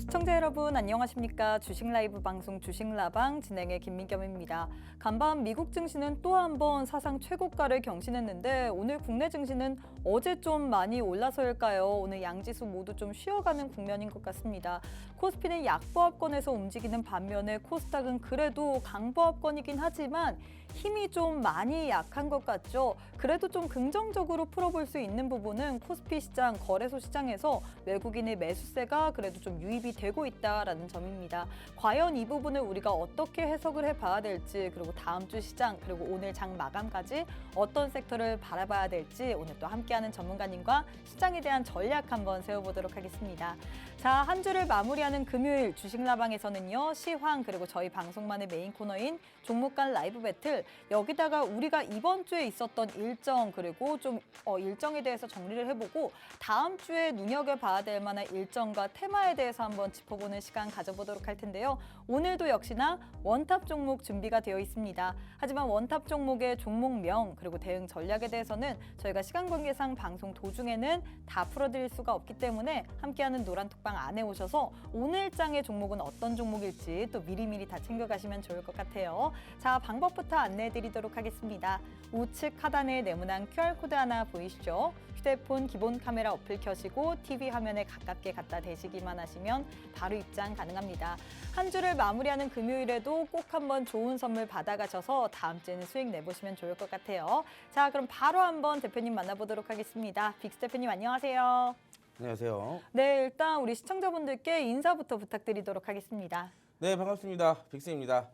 시청자 여러분 안녕하십니까. 주식 라이브 방송 주식라방 진행의 김민겸입니다. 간밤 미국 증시는 또 한 번 사상 최고가를 경신했는데 오늘 국내 증시는 어제 좀 많이 올라서일까요? 오늘 양지수 모두 좀 쉬어가는 국면인 것 같습니다. 코스피는 약보합권에서 움직이는 반면에 코스닥은 그래도 강보합권이긴 하지만 힘이 좀 많이 약한 것 같죠. 그래도 좀 긍정적으로 풀어볼 수 있는 부분은 코스피 시장, 거래소 시장에서 외국인의 매수세가 그래도 좀 유입이 되고 있다라는 점입니다. 과연 이 부분을 우리가 어떻게 해석을 해봐야 될지, 그리고 다음 주 시장, 그리고 오늘 장 마감까지 어떤 섹터를 바라봐야 될지 오늘 또 함께하는 전문가님과 시장에 대한 전략 한번 세워보도록 하겠습니다. 자, 한 주를 마무리하는 금요일 주식라방에서는요, 시황 그리고 저희 방송만의 메인 코너인 종목 간 라이브 배틀, 여기다가 우리가 이번 주에 있었던 일정 그리고 좀 일정에 대해서 정리를 해보고 다음 주에 눈여겨봐야 될 만한 일정과 테마에 대해서 한번 짚어보는 시간 가져보도록 할 텐데요. 오늘도 역시나 원탑 종목 준비가 되어 있습니다. 하지만 원탑 종목의 종목명 그리고 대응 전략에 대해서는 저희가 시간 관계상 방송 도중에는 다 풀어드릴 수가 없기 때문에 함께하는 노란톡방 안에 오셔서 오늘 장의 종목은 어떤 종목일지 또 미리미리 다 챙겨가시면 좋을 것 같아요. 자, 방법부터 안내해드리도록 하겠습니다. 우측 하단에 네모난 QR코드 하나 보이시죠? 휴대폰 기본 카메라 어플 켜시고 TV 화면에 가깝게 갖다 대시기만 하시면 바로 입장 가능합니다. 한 주를 마무리하는 금요일에도 꼭 한번 좋은 선물 받아가셔서 다음 주에는 수익 내보시면 좋을 것 같아요. 자, 그럼 바로 한번 대표님 만나보도록 하겠습니다. 빅스 대표님 안녕하세요. 안녕하세요. 네, 일단 우리 시청자분들께 인사부터 부탁드리도록 하겠습니다. 네, 반갑습니다. 빅스입니다.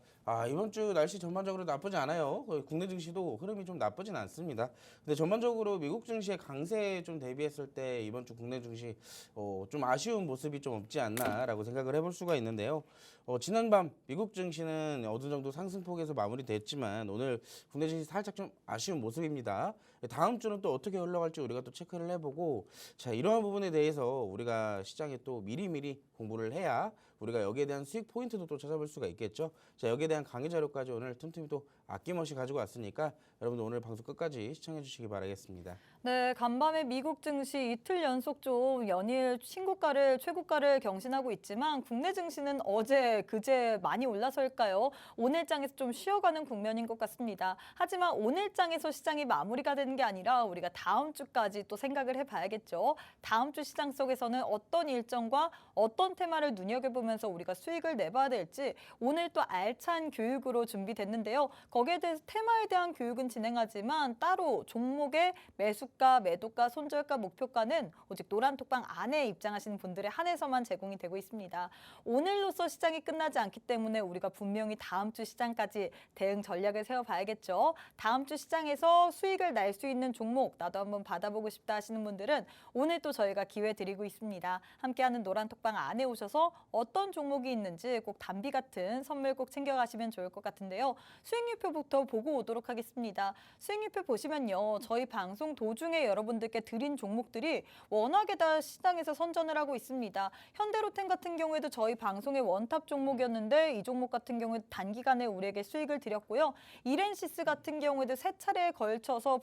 이번 주 날씨 전반적으로 나쁘지 않아요. 국내 증시도 흐름이 좀 나쁘진 않습니다. 근데 전반적으로 미국 증시의 강세에 좀 대비했을 때 이번 주 국내 증시 좀 아쉬운 모습이 좀 없지 않나라고 생각을 해볼 수가 있는데요. 지난밤 미국 증시는 어느 정도 상승폭에서 마무리됐지만 오늘 국내 증시 살짝 좀 아쉬운 모습입니다. 다음 주는 또 어떻게 흘러갈지 우리가 또 체크를 해보고, 자, 이러한 부분에 대해서 우리가 시장에 또 미리미리 공부를 해야 우리가 여기에 대한 수익 포인트도 또 찾아볼 수가 있겠죠. 자, 여기에 대한 강의 자료까지 오늘 틈틈이 또 아낌없이 가지고 왔으니까 여러분들 오늘 방송 끝까지 시청해 주시기 바라겠습니다. 네, 간밤에 미국 증시 이틀 연속 좀 연일 신고가를 최고가를 경신하고 있지만 국내 증시는 어제 그제 많이 올라설까요? 오늘 장에서 좀 쉬어가는 국면인 것 같습니다. 하지만 오늘 장에서 시장이 마무리가 되는 게 아니라 우리가 다음 주까지 또 생각을 해봐야겠죠. 다음 주 시장 속에서는 어떤 일정과 어떤 테마를 눈여겨보면서 우리가 수익을 내봐야 될지 오늘 또 알찬 교육으로 준비됐는데요. 거기에 대해서 테마에 대한 교육은 진행하지만 따로 종목의 매수가, 매도가, 손절가, 목표가는 오직 노란톡방 안에 입장하시는 분들에 한해서만 제공이 되고 있습니다. 오늘로써 시장이 끝나지 않기 때문에 우리가 분명히 다음 주 시장까지 대응 전략을 세워봐야겠죠. 다음 주 시장에서 수익을 낼 수 있는 종목 나도 한번 받아보고 싶다 하시는 분들은 오늘 또 저희가 기회 드리고 있습니다. 함께하는 노란톡방 안에 오셔서 어떤 종목이 있는지 꼭 단비 같은 선물 꼭 챙겨가시면 좋을 것 같은데요. 수익률표부터 보고 오도록 하겠습니다. 수익률표 보시면요. 저희 방송 도중에 여러분들께 드린 종목들이 워낙에 다 시장에서 선전을 하고 있습니다. 현대로템 같은 경우에도 저희 방송의 원탑 종목이었는데 이 종목 같은 경우에 단기간에 우리에게 수익을 드렸고요. 이렌시스 같은 경우에도 세 차례에 걸쳐서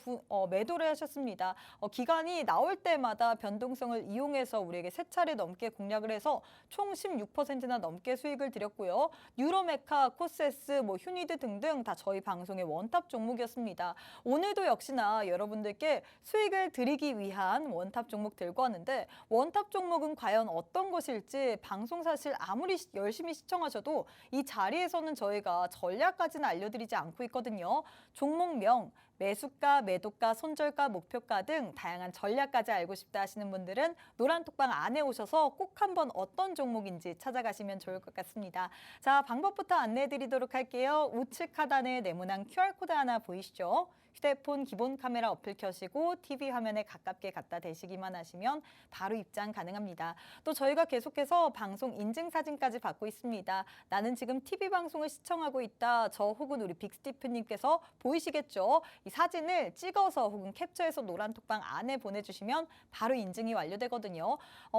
매도를 하셨습니다. 기간이 나올 때마다 변동성을 이용해서 우리에게 세 차례 넘게 공략을 해서 총 16%나 넘게 수익을 드렸고요. 유로메카, 코세스, 휴니드 등등 다 저희 방송의 원탑 종목이었습니다. 오늘도 역시나 여러분들께 수익을 드리기 위한 원탑 종목 들고 왔는데 원탑 종목은 과연 어떤 것일지 방송 사실 아무리 열심히 시청하셔도 이 자리에서는 저희가 전략까지는 알려드리지 않고 있거든요. 종목명, 매수가, 매도가, 손절가, 목표가 등 다양한 전략까지 알고 싶다 하시는 분들은 노란톡방 안에 오셔서 꼭 한번 어떤 종목인지 찾아가시면 좋을 것 같습니다. 자, 방법부터 안내해 드리도록 할게요. 우측 하단에 네모난 QR코드 하나 보이시죠? 휴대폰 기본 카메라 어플 켜시고 TV 화면에 가깝게 갖다 대시기만 하시면 바로 입장 가능합니다. 또 저희가 계속해서 방송 인증사진까지 받고 있습니다. 나는 지금 TV 방송을 시청하고 있다. 저 혹은 우리 빅스티프님께서 보이시겠죠? 이 사진을 찍어서 혹은 캡처해서 노란톡방 안에 보내주시면 바로 인증이 완료되거든요.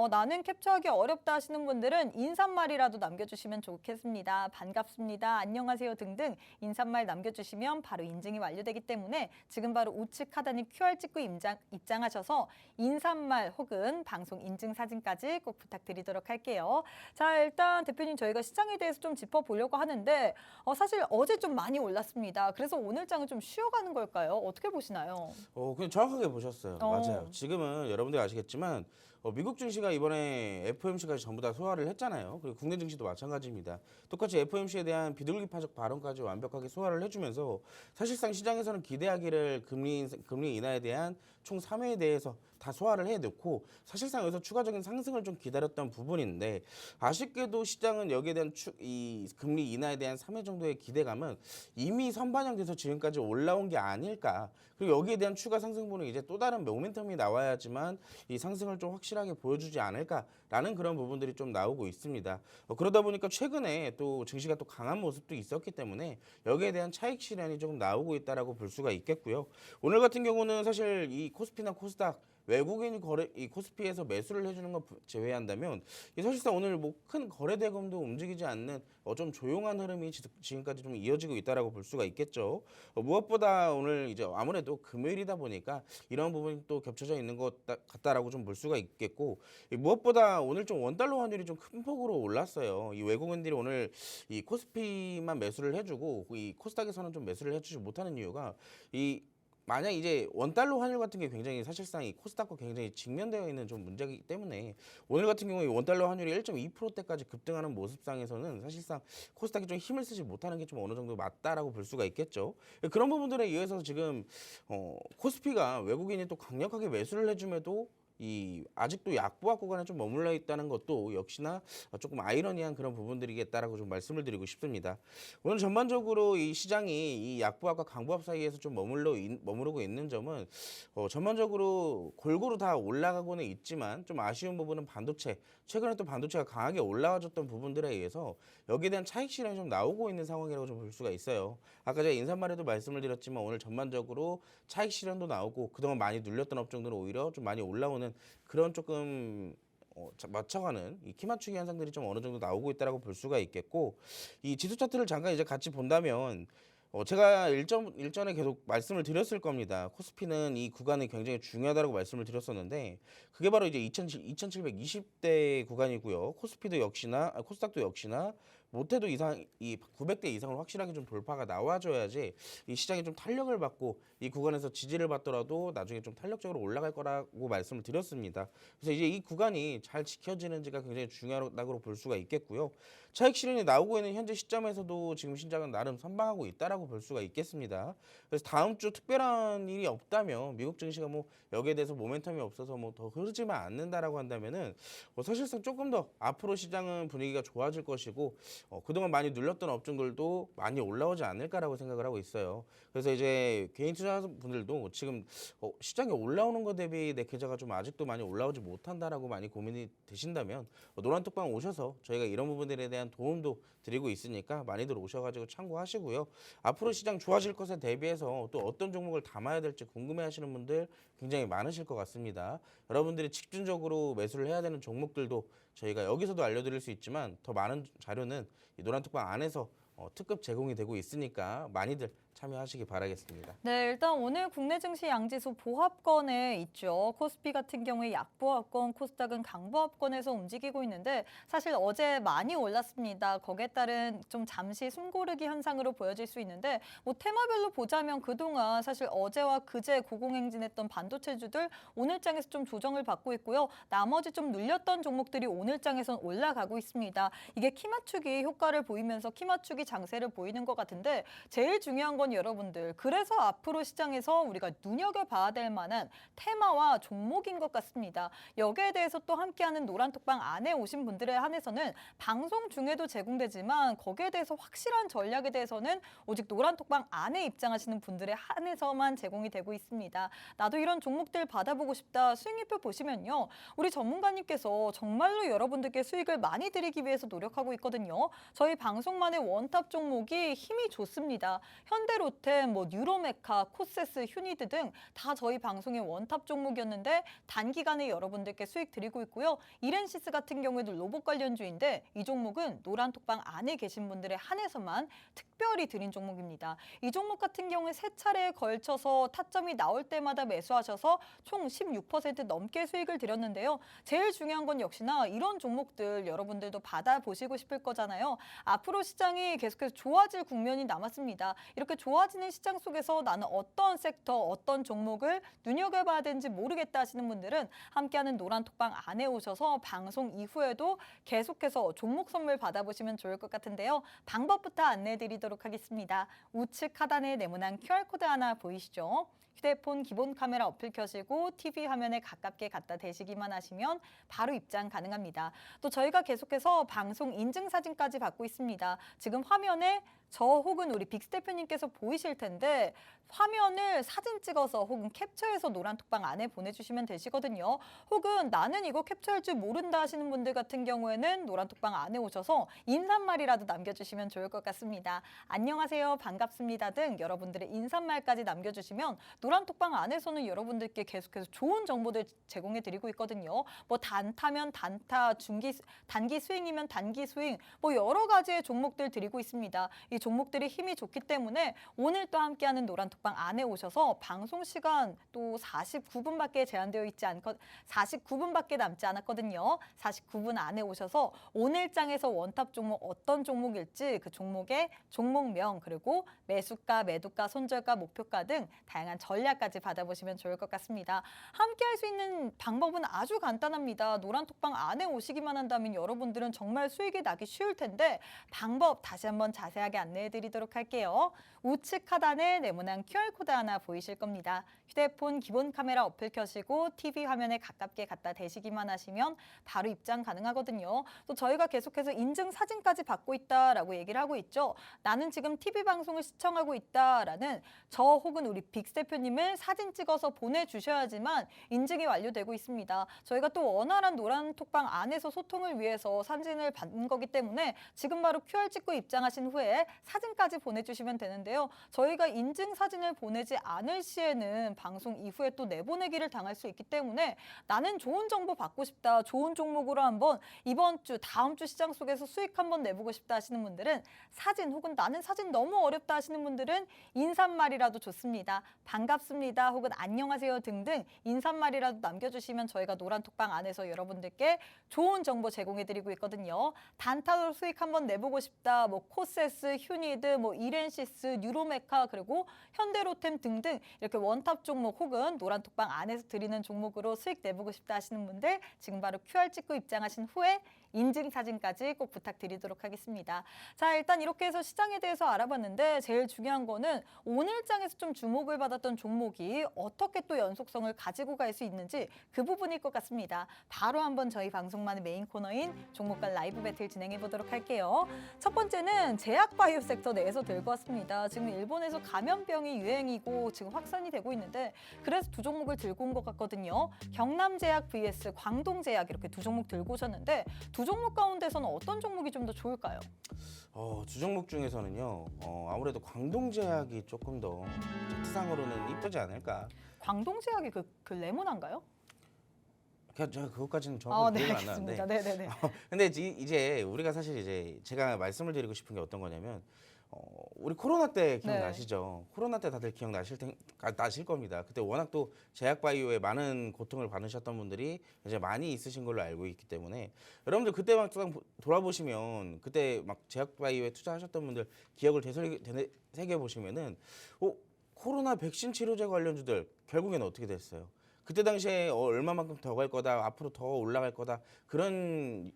나는 캡처하기 어렵다 하시는 분들은 인사말이라도 남겨주시면 좋겠습니다. 반갑습니다. 안녕하세요 등등 인사말 남겨주시면 바로 인증이 완료되기 때문에 때문에 지금 바로 우측 하단의 QR 찍고 입장하셔서 인사말 혹은 방송 인증 사진까지 꼭 부탁드리도록 할게요. 자, 일단 대표님 저희가 시장에 대해서 좀 짚어보려고 하는데 사실 어제 좀 많이 올랐습니다. 그래서 오늘 장은 좀 쉬어가는 걸까요? 어떻게 보시나요? 그냥 정확하게 보셨어요. 어. 맞아요. 지금은 여러분들이 아시겠지만 미국 증시가 이번에 FOMC까지 전부 다 소화를 했잖아요. 그리고 국내 증시도 마찬가지입니다. 똑같이 FOMC에 대한 비둘기파적 발언까지 완벽하게 소화를 해주면서 사실상 시장에서는 기대하기를 금리 인하에 대한 총 3회에 대해서 다 소화를 해놓고 사실상 여기서 추가적인 상승을 좀 기다렸던 부분인데 아쉽게도 시장은 여기에 대한 이 금리 인하에 대한 3회 정도의 기대감은 이미 선반영돼서 지금까지 올라온 게 아닐까. 그리고 여기에 대한 추가 상승분은 이제 또 다른 모멘텀이 나와야지만 이 상승을 좀 확실하게 보여주지 않을까라는 그런 부분들이 좀 나오고 있습니다. 그러다 보니까 최근에 또 증시가 또 강한 모습도 있었기 때문에 여기에 대한 차익 실현이 조금 나오고 있다라고 볼 수가 있겠고요. 오늘 같은 경우는 사실 이 코스피나 코스닥 외국인이 이 코스피에서 매수를 해주는 거 제외한다면 사실상 오늘 뭐 큰 거래 대금도 움직이지 않는 좀 조용한 흐름이 지금까지 좀 이어지고 있다라고 볼 수가 있겠죠. 무엇보다 오늘 이제 아무래도 금요일이다 보니까 이런 부분이 또 겹쳐져 있는 것 같다라고 좀 볼 수가 있겠고 무엇보다 오늘 좀 원달러 환율이 좀 큰 폭으로 올랐어요. 이 외국인들이 오늘 이 코스피만 매수를 해주고 이 코스닥에서는 좀 매수를 해주지 못하는 이유가 만약 이제 원달러 환율 같은 게 굉장히 사실상 이 코스닥과 굉장히 직면되어 있는 좀 문제이기 때문에 오늘 같은 경우에 원달러 환율이 1.2%대까지 급등하는 모습상에서는 사실상 코스닥이 좀 힘을 쓰지 못하는 게 좀 어느 정도 맞다라고 볼 수가 있겠죠. 그런 부분들에 의해서 지금 코스피가 외국인이 또 강력하게 매수를 해줌에도 아직도 약보합 구간에 좀 머물러 있다는 것도 역시나 조금 아이러니한 그런 부분들이겠다라고 좀 말씀을 드리고 싶습니다. 오늘 전반적으로 이 시장이 이 약보합과 강보합 사이에서 좀 머무르고 있는 점은 전반적으로 골고루 다 올라가고는 있지만 좀 아쉬운 부분은 반도체. 최근에 또 반도체가 강하게 올라와줬던 부분들에 의해서 여기에 대한 차익 실현이 좀 나오고 있는 상황이라고 좀 볼 수가 있어요. 아까 제가 인사말에도 말씀을 드렸지만 오늘 전반적으로 차익 실현도 나오고 그동안 많이 눌렸던 업종들은 오히려 좀 많이 올라오는 그런 조금 맞춰가는 이 키 맞추기 현상들이 좀 어느 정도 나오고 있다라고 볼 수가 있겠고 이 지수 차트를 잠깐 이제 같이 본다면 제가 일전에 계속 말씀을 드렸을 겁니다. 코스피는 이 구간이 굉장히 중요하다고 말씀을 드렸었는데 그게 바로 이제 2720대 구간이고요. 코스닥도 역시나 못해도 이 900대 이상을 확실하게 좀 돌파가 나와줘야지 이 시장이 좀 탄력을 받고 이 구간에서 지지를 받더라도 나중에 좀 탄력적으로 올라갈 거라고 말씀을 드렸습니다. 그래서 이제 이 구간이 잘 지켜지는지가 굉장히 중요하다고 볼 수가 있겠고요. 차익 실현이 나오고 있는 현재 시점에서도 지금 시장은 나름 선방하고 있다라고 볼 수가 있겠습니다. 그래서 다음 주 특별한 일이 없다면 미국 증시가 뭐 여기에 대해서 모멘텀이 없어서 뭐 더 흐르지만 않는다라고 한다면은 사실상 조금 더 앞으로 시장은 분위기가 좋아질 것이고 그동안 많이 눌렸던 업종들도 많이 올라오지 않을까라고 생각을 하고 있어요. 그래서 이제 개인 투자분들도 지금 시장에 올라오는 것 대비 내 계좌가 좀 아직도 많이 올라오지 못한다라고 많이 고민이 되신다면 노란톡방 오셔서 저희가 이런 부분들에 대한 도움도 드리고 있으니까 많이들 오셔가지고 참고하시고요. 앞으로 시장 좋아질 것에 대비해서 또 어떤 종목을 담아야 될지 궁금해하시는 분들 굉장히 많으실 것 같습니다. 여러분들이 집중적으로 매수를 해야 되는 종목들도 저희가 여기서도 알려드릴 수 있지만 더 많은 자료는 이 노란톡방 안에서 특급 제공이 되고 있으니까 많이들 참여하시기 바라겠습니다. 네, 일단 오늘 국내 증시 양지수 보합권에 있죠. 코스피 같은 경우에 약보합권, 코스닥은 강보합권에서 움직이고 있는데 사실 어제 많이 올랐습니다. 거기에 따른 좀 잠시 숨고르기 현상으로 보여질 수 있는데 뭐 테마별로 보자면 그동안 사실 어제와 그제 고공행진했던 반도체주들 오늘장에서 좀 조정을 받고 있고요. 나머지 좀 눌렸던 종목들이 오늘장에선 올라가고 있습니다. 이게 키 맞추기 효과를 보이면서 키 맞추기 장세를 보이는 것 같은데 제일 중요한 건 여러분들 그래서 앞으로 시장에서 우리가 눈여겨봐야 될 만한 테마와 종목인 것 같습니다. 여기에 대해서 또 함께하는 노란톡방 안에 오신 분들에 한해서는 방송 중에도 제공되지만 거기에 대해서 확실한 전략에 대해서는 오직 노란톡방 안에 입장하시는 분들에 한해서만 제공이 되고 있습니다. 나도 이런 종목들 받아보고 싶다 수익률표 보시면요. 우리 전문가님께서 정말로 여러분들께 수익을 많이 드리기 위해서 노력하고 있거든요. 저희 방송만의 원탑 종목이 힘이 좋습니다. 현대 현대로템, 뭐 뉴로메카, 코세스, 휴니드 등 다 저희 방송의 원탑 종목이었는데 단기간에 여러분들께 수익 드리고 있고요. 이렌시스 같은 경우에도 로봇 관련주인데 이 종목은 노란톡방 안에 계신 분들에 한해서만 특별히 드린 종목입니다. 이 종목 같은 경우에 세 차례에 걸쳐서 타점이 나올 때마다 매수하셔서 총 16% 넘게 수익을 드렸는데요. 제일 중요한 건 역시나 이런 종목들 여러분들도 받아보시고 싶을 거잖아요. 앞으로 시장이 계속해서 좋아질 국면이 남았습니다. 이렇게 좋아지는 시장 속에서 나는 어떤 섹터, 어떤 종목을 눈여겨봐야 되는지 모르겠다 하시는 분들은 함께하는 노란톡방 안에 오셔서 방송 이후에도 계속해서 종목 선물 받아보시면 좋을 것 같은데요. 방법부터 안내해드리도록 하겠습니다. 우측 하단에 네모난 QR코드 하나 보이시죠? 휴대폰 기본 카메라 어플 켜시고 TV 화면에 가깝게 갖다 대시기만 하시면 바로 입장 가능합니다. 또 저희가 계속해서 방송 인증 사진까지 받고 있습니다. 지금 화면에 저 혹은 우리 빅스 대표님께서 보이실 텐데 화면을 사진 찍어서 혹은 캡처해서 노란톡방 안에 보내주시면 되시거든요. 혹은 나는 이거 캡처할 줄 모른다 하시는 분들 같은 경우에는 노란톡방 안에 오셔서 인사말이라도 남겨주시면 좋을 것 같습니다. 안녕하세요, 반갑습니다 등 여러분들의 인사말까지 남겨주시면 노란톡방 안에서는 여러분들께 계속해서 좋은 정보들 제공해드리고 있거든요. 뭐 단타면 단타, 단기 스윙이면 단기 스윙, 뭐 여러 가지의 종목들 드리고 있습니다. 이 종목들이 힘이 좋기 때문에 오늘 또 함께하는 노란톡방 안에 오셔서 방송 시간 또 49분밖에 제한되어 있지 않고 49분밖에 남지 않았거든요. 49분 안에 오셔서 오늘장에서 원탑 종목 어떤 종목일지 그 종목의 종목명 그리고 매수가, 매도가, 손절가, 목표가 등 다양한 전략까지 받아보시면 좋을 것 같습니다. 함께할 수 있는 방법은 아주 간단합니다. 노란톡방 안에 오시기만 한다면 여러분들은 정말 수익이 나기 쉬울 텐데 방법 다시 한번 자세하게 안내해드리도록 할게요. 우측 하단에 네모난 QR코드 하나 보이실 겁니다. 휴대폰 기본 카메라 어플 켜시고 TV 화면에 가깝게 갖다 대시기만 하시면 바로 입장 가능하거든요. 또 저희가 계속해서 인증 사진까지 받고 있다라고 얘기를 하고 있죠. 나는 지금 TV 방송을 시청하고 있다라는 저 혹은 우리 빅스 대표님을 사진 찍어서 보내주셔야지만 인증이 완료되고 있습니다. 저희가 또 원활한 노란톡방 안에서 소통을 위해서 사진을 받는 거기 때문에 지금 바로 QR 찍고 입장하신 후에 사진까지 보내주시면 되는데요. 저희가 인증 사진을 보내지 않을 시에는 방송 이후에 또 내보내기를 당할 수 있기 때문에 나는 좋은 정보 받고 싶다, 좋은 종목으로 한번 이번 주, 다음 주 시장 속에서 수익 한번 내보고 싶다 하시는 분들은 사진 혹은 나는 사진 너무 어렵다 하시는 분들은 인사말이라도 좋습니다. 반갑습니다 혹은 안녕하세요 등등 인사말이라도 남겨주시면 저희가 노란톡방 안에서 여러분들께 좋은 정보 제공해드리고 있거든요. 단타로 수익 한번 내보고 싶다, 뭐 코세스, 휴니드, 뭐 이렌시스, 뉴로메카 그리고 현대로템 등등 이렇게 원탑 종목 혹은 노란톡방 안에서 드리는 종목으로 수익 내보고 싶다 하시는 분들 지금 바로 QR 찍고 입장하신 후에 인증 사진까지 꼭 부탁드리도록 하겠습니다. 자, 일단 이렇게 해서 시장에 대해서 알아봤는데 제일 중요한 거는 오늘장에서 좀 주목을 받았던 종목이 어떻게 또 연속성을 가지고 갈 수 있는지 그 부분일 것 같습니다. 바로 한번 저희 방송만의 메인 코너인 종목간 라이브 배틀 진행해 보도록 할게요. 첫 번째는 제약바이오 섹터 내에서 들고 왔습니다. 지금 일본에서 감염병이 유행이고 지금 확산이 되고 있는데 그래서 두 종목을 들고 온 것 같거든요. 경남제약 vs 광동제약 이렇게 두 종목 들고 오셨는데 두 종목 가운데서는 어떤 종목이 좀 더 좋을까요? 두 종목 중에서는요. 아무래도 광동제약이 조금 더 차트상으로는 이쁘지 않을까. 광동제약이 그 레모나인가요? 제가 그것까지는 정확하게 네, 기억이 안 나는데. 알겠습니다. 네네네. 근데 이제 우리가 사실 이제 제가 말씀을 드리고 싶은 게 어떤 거냐면 우리 코로나 때 기억나시죠? 코로나 때 다들 나실 겁니다. 그때 워낙 또 제약바이오에 많은 고통을 받으셨던 분들이 이제 많이 있으신 걸로 알고 있기 때문에 여러분들 그때 막 돌아보시면 그때 막 제약바이오에 투자하셨던 분들 기억을 되새겨 보시면은 코로나 백신 치료제 관련주들 결국에는 어떻게 됐어요? 그때 당시에 얼마만큼 더 갈 거다, 앞으로 더 올라갈 거다 그런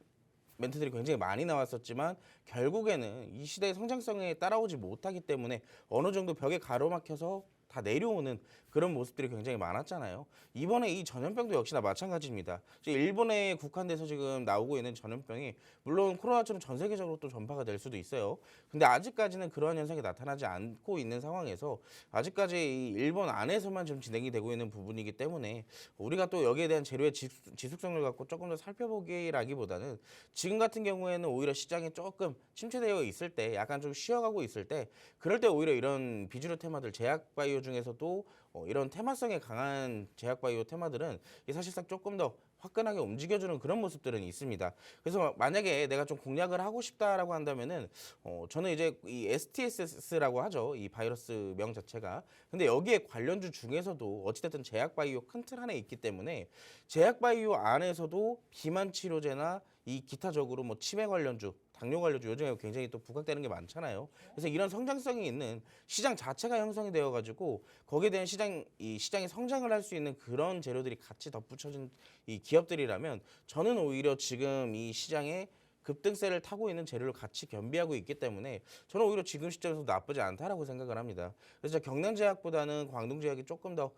멘트들이 굉장히 많이 나왔었지만 결국에는 이 시대의 성장성에 따라오지 못하기 때문에 어느 정도 벽에 가로막혀서 다 내려오는 그런 모습들이 굉장히 많았잖아요. 이번에 이 전염병도 역시나 마찬가지입니다. 일본에 국한돼서 지금 나오고 있는 전염병이 물론 코로나처럼 전 세계적으로 또 전파가 될 수도 있어요. 근데 아직까지는 그러한 현상이 나타나지 않고 있는 상황에서 아직까지 이 일본 안에서만 지금 진행이 되고 있는 부분이기 때문에 우리가 또 여기에 대한 재료의 지속성을 갖고 조금 더 살펴보기라기보다는 지금 같은 경우에는 오히려 시장이 조금 침체되어 있을 때 약간 좀 쉬어가고 있을 때 그럴 때 오히려 이런 비주류 테마들 제약 바이오 중에서도 이런 테마성에 강한 제약 바이오 테마들은 사실상 조금 더 화끈하게 움직여주는 그런 모습들은 있습니다. 그래서 만약에 내가 좀 공략을 하고 싶다라고 한다면은 저는 이제 이 STS라고 하죠. 이 바이러스 명 자체가. 근데 여기에 관련주 중에서도 어찌됐든 제약 바이오 큰 틀 안에 있기 때문에 제약 바이오 안에서도 비만 치료제나 이 기타적으로 뭐 치매 관련주 당뇨 관련주 요즘에 굉장히 또 부각되는 게 많잖아요. 그래서 이런 성장성이 있는 시장 자체가 형성이 되어가지고 거기에 대한 시장이 성장을 할 수 있는 그런 재료들이 같이 덧붙여진 이 기업들이라면 저는 오히려 지금 이 시장에 급등세를 타고 있는 재료를 같이 겸비하고 있기 때문에 저는 오히려 지금 시점에서 나쁘지 않다라고 생각을 합니다. 그래서 경남제약보다는 광동제약이 조금 더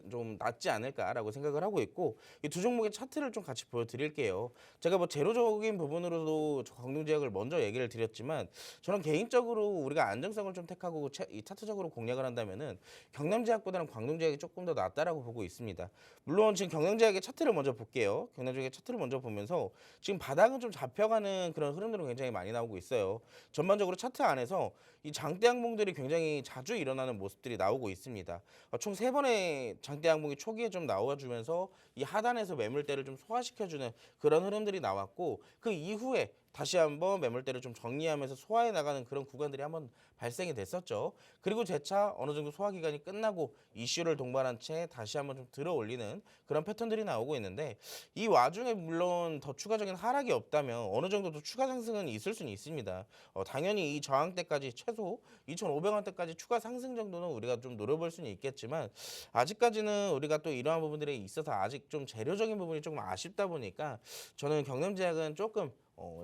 좀 낫지 않을까라고 생각을 하고 있고 이 두 종목의 차트를 좀 같이 보여드릴게요. 제가 뭐 재료적인 부분으로도 광동제약을 먼저 얘기를 드렸지만 저는 개인적으로 우리가 안정성을 좀 택하고 이 차트적으로 공략을 한다면은 경남제약보다는 광동제약이 조금 더 낫다라고 보고 있습니다. 물론 지금 경남제약의 차트를 먼저 볼게요. 경남제약의 차트를 먼저 보면서 지금 바닥은 좀 잡혀가는 그런 흐름들은 굉장히 많이 나오고 있어요. 전반적으로 차트 안에서 이 장대 항봉들이 굉장히 자주 일어나는 모습들이 나오고 있습니다. 총 3번의 장대 항봉이 초기에 좀 나와주면서 이 하단에서 매물대를 좀 소화시켜주는 그런 흐름들이 나왔고 그 이후에 다시 한번 매물대를 좀 정리하면서 소화해 나가는 그런 구간들이 한번 발생이 됐었죠. 그리고 재차 어느 정도 소화 기간이 끝나고 이슈를 동반한 채 다시 한번 좀 들어 올리는 그런 패턴들이 나오고 있는데 이 와중에 물론 더 추가적인 하락이 없다면 어느 정도 더 추가 상승은 있을 수는 있습니다. 당연히 이 저항대까지 최소 2,500원대까지 추가 상승 정도는 우리가 좀 노려볼 수는 있겠지만 아직까지는 우리가 또 이러한 부분들에 있어서 아직 좀 재료적인 부분이 조금 아쉽다 보니까 저는 경남제약은 조금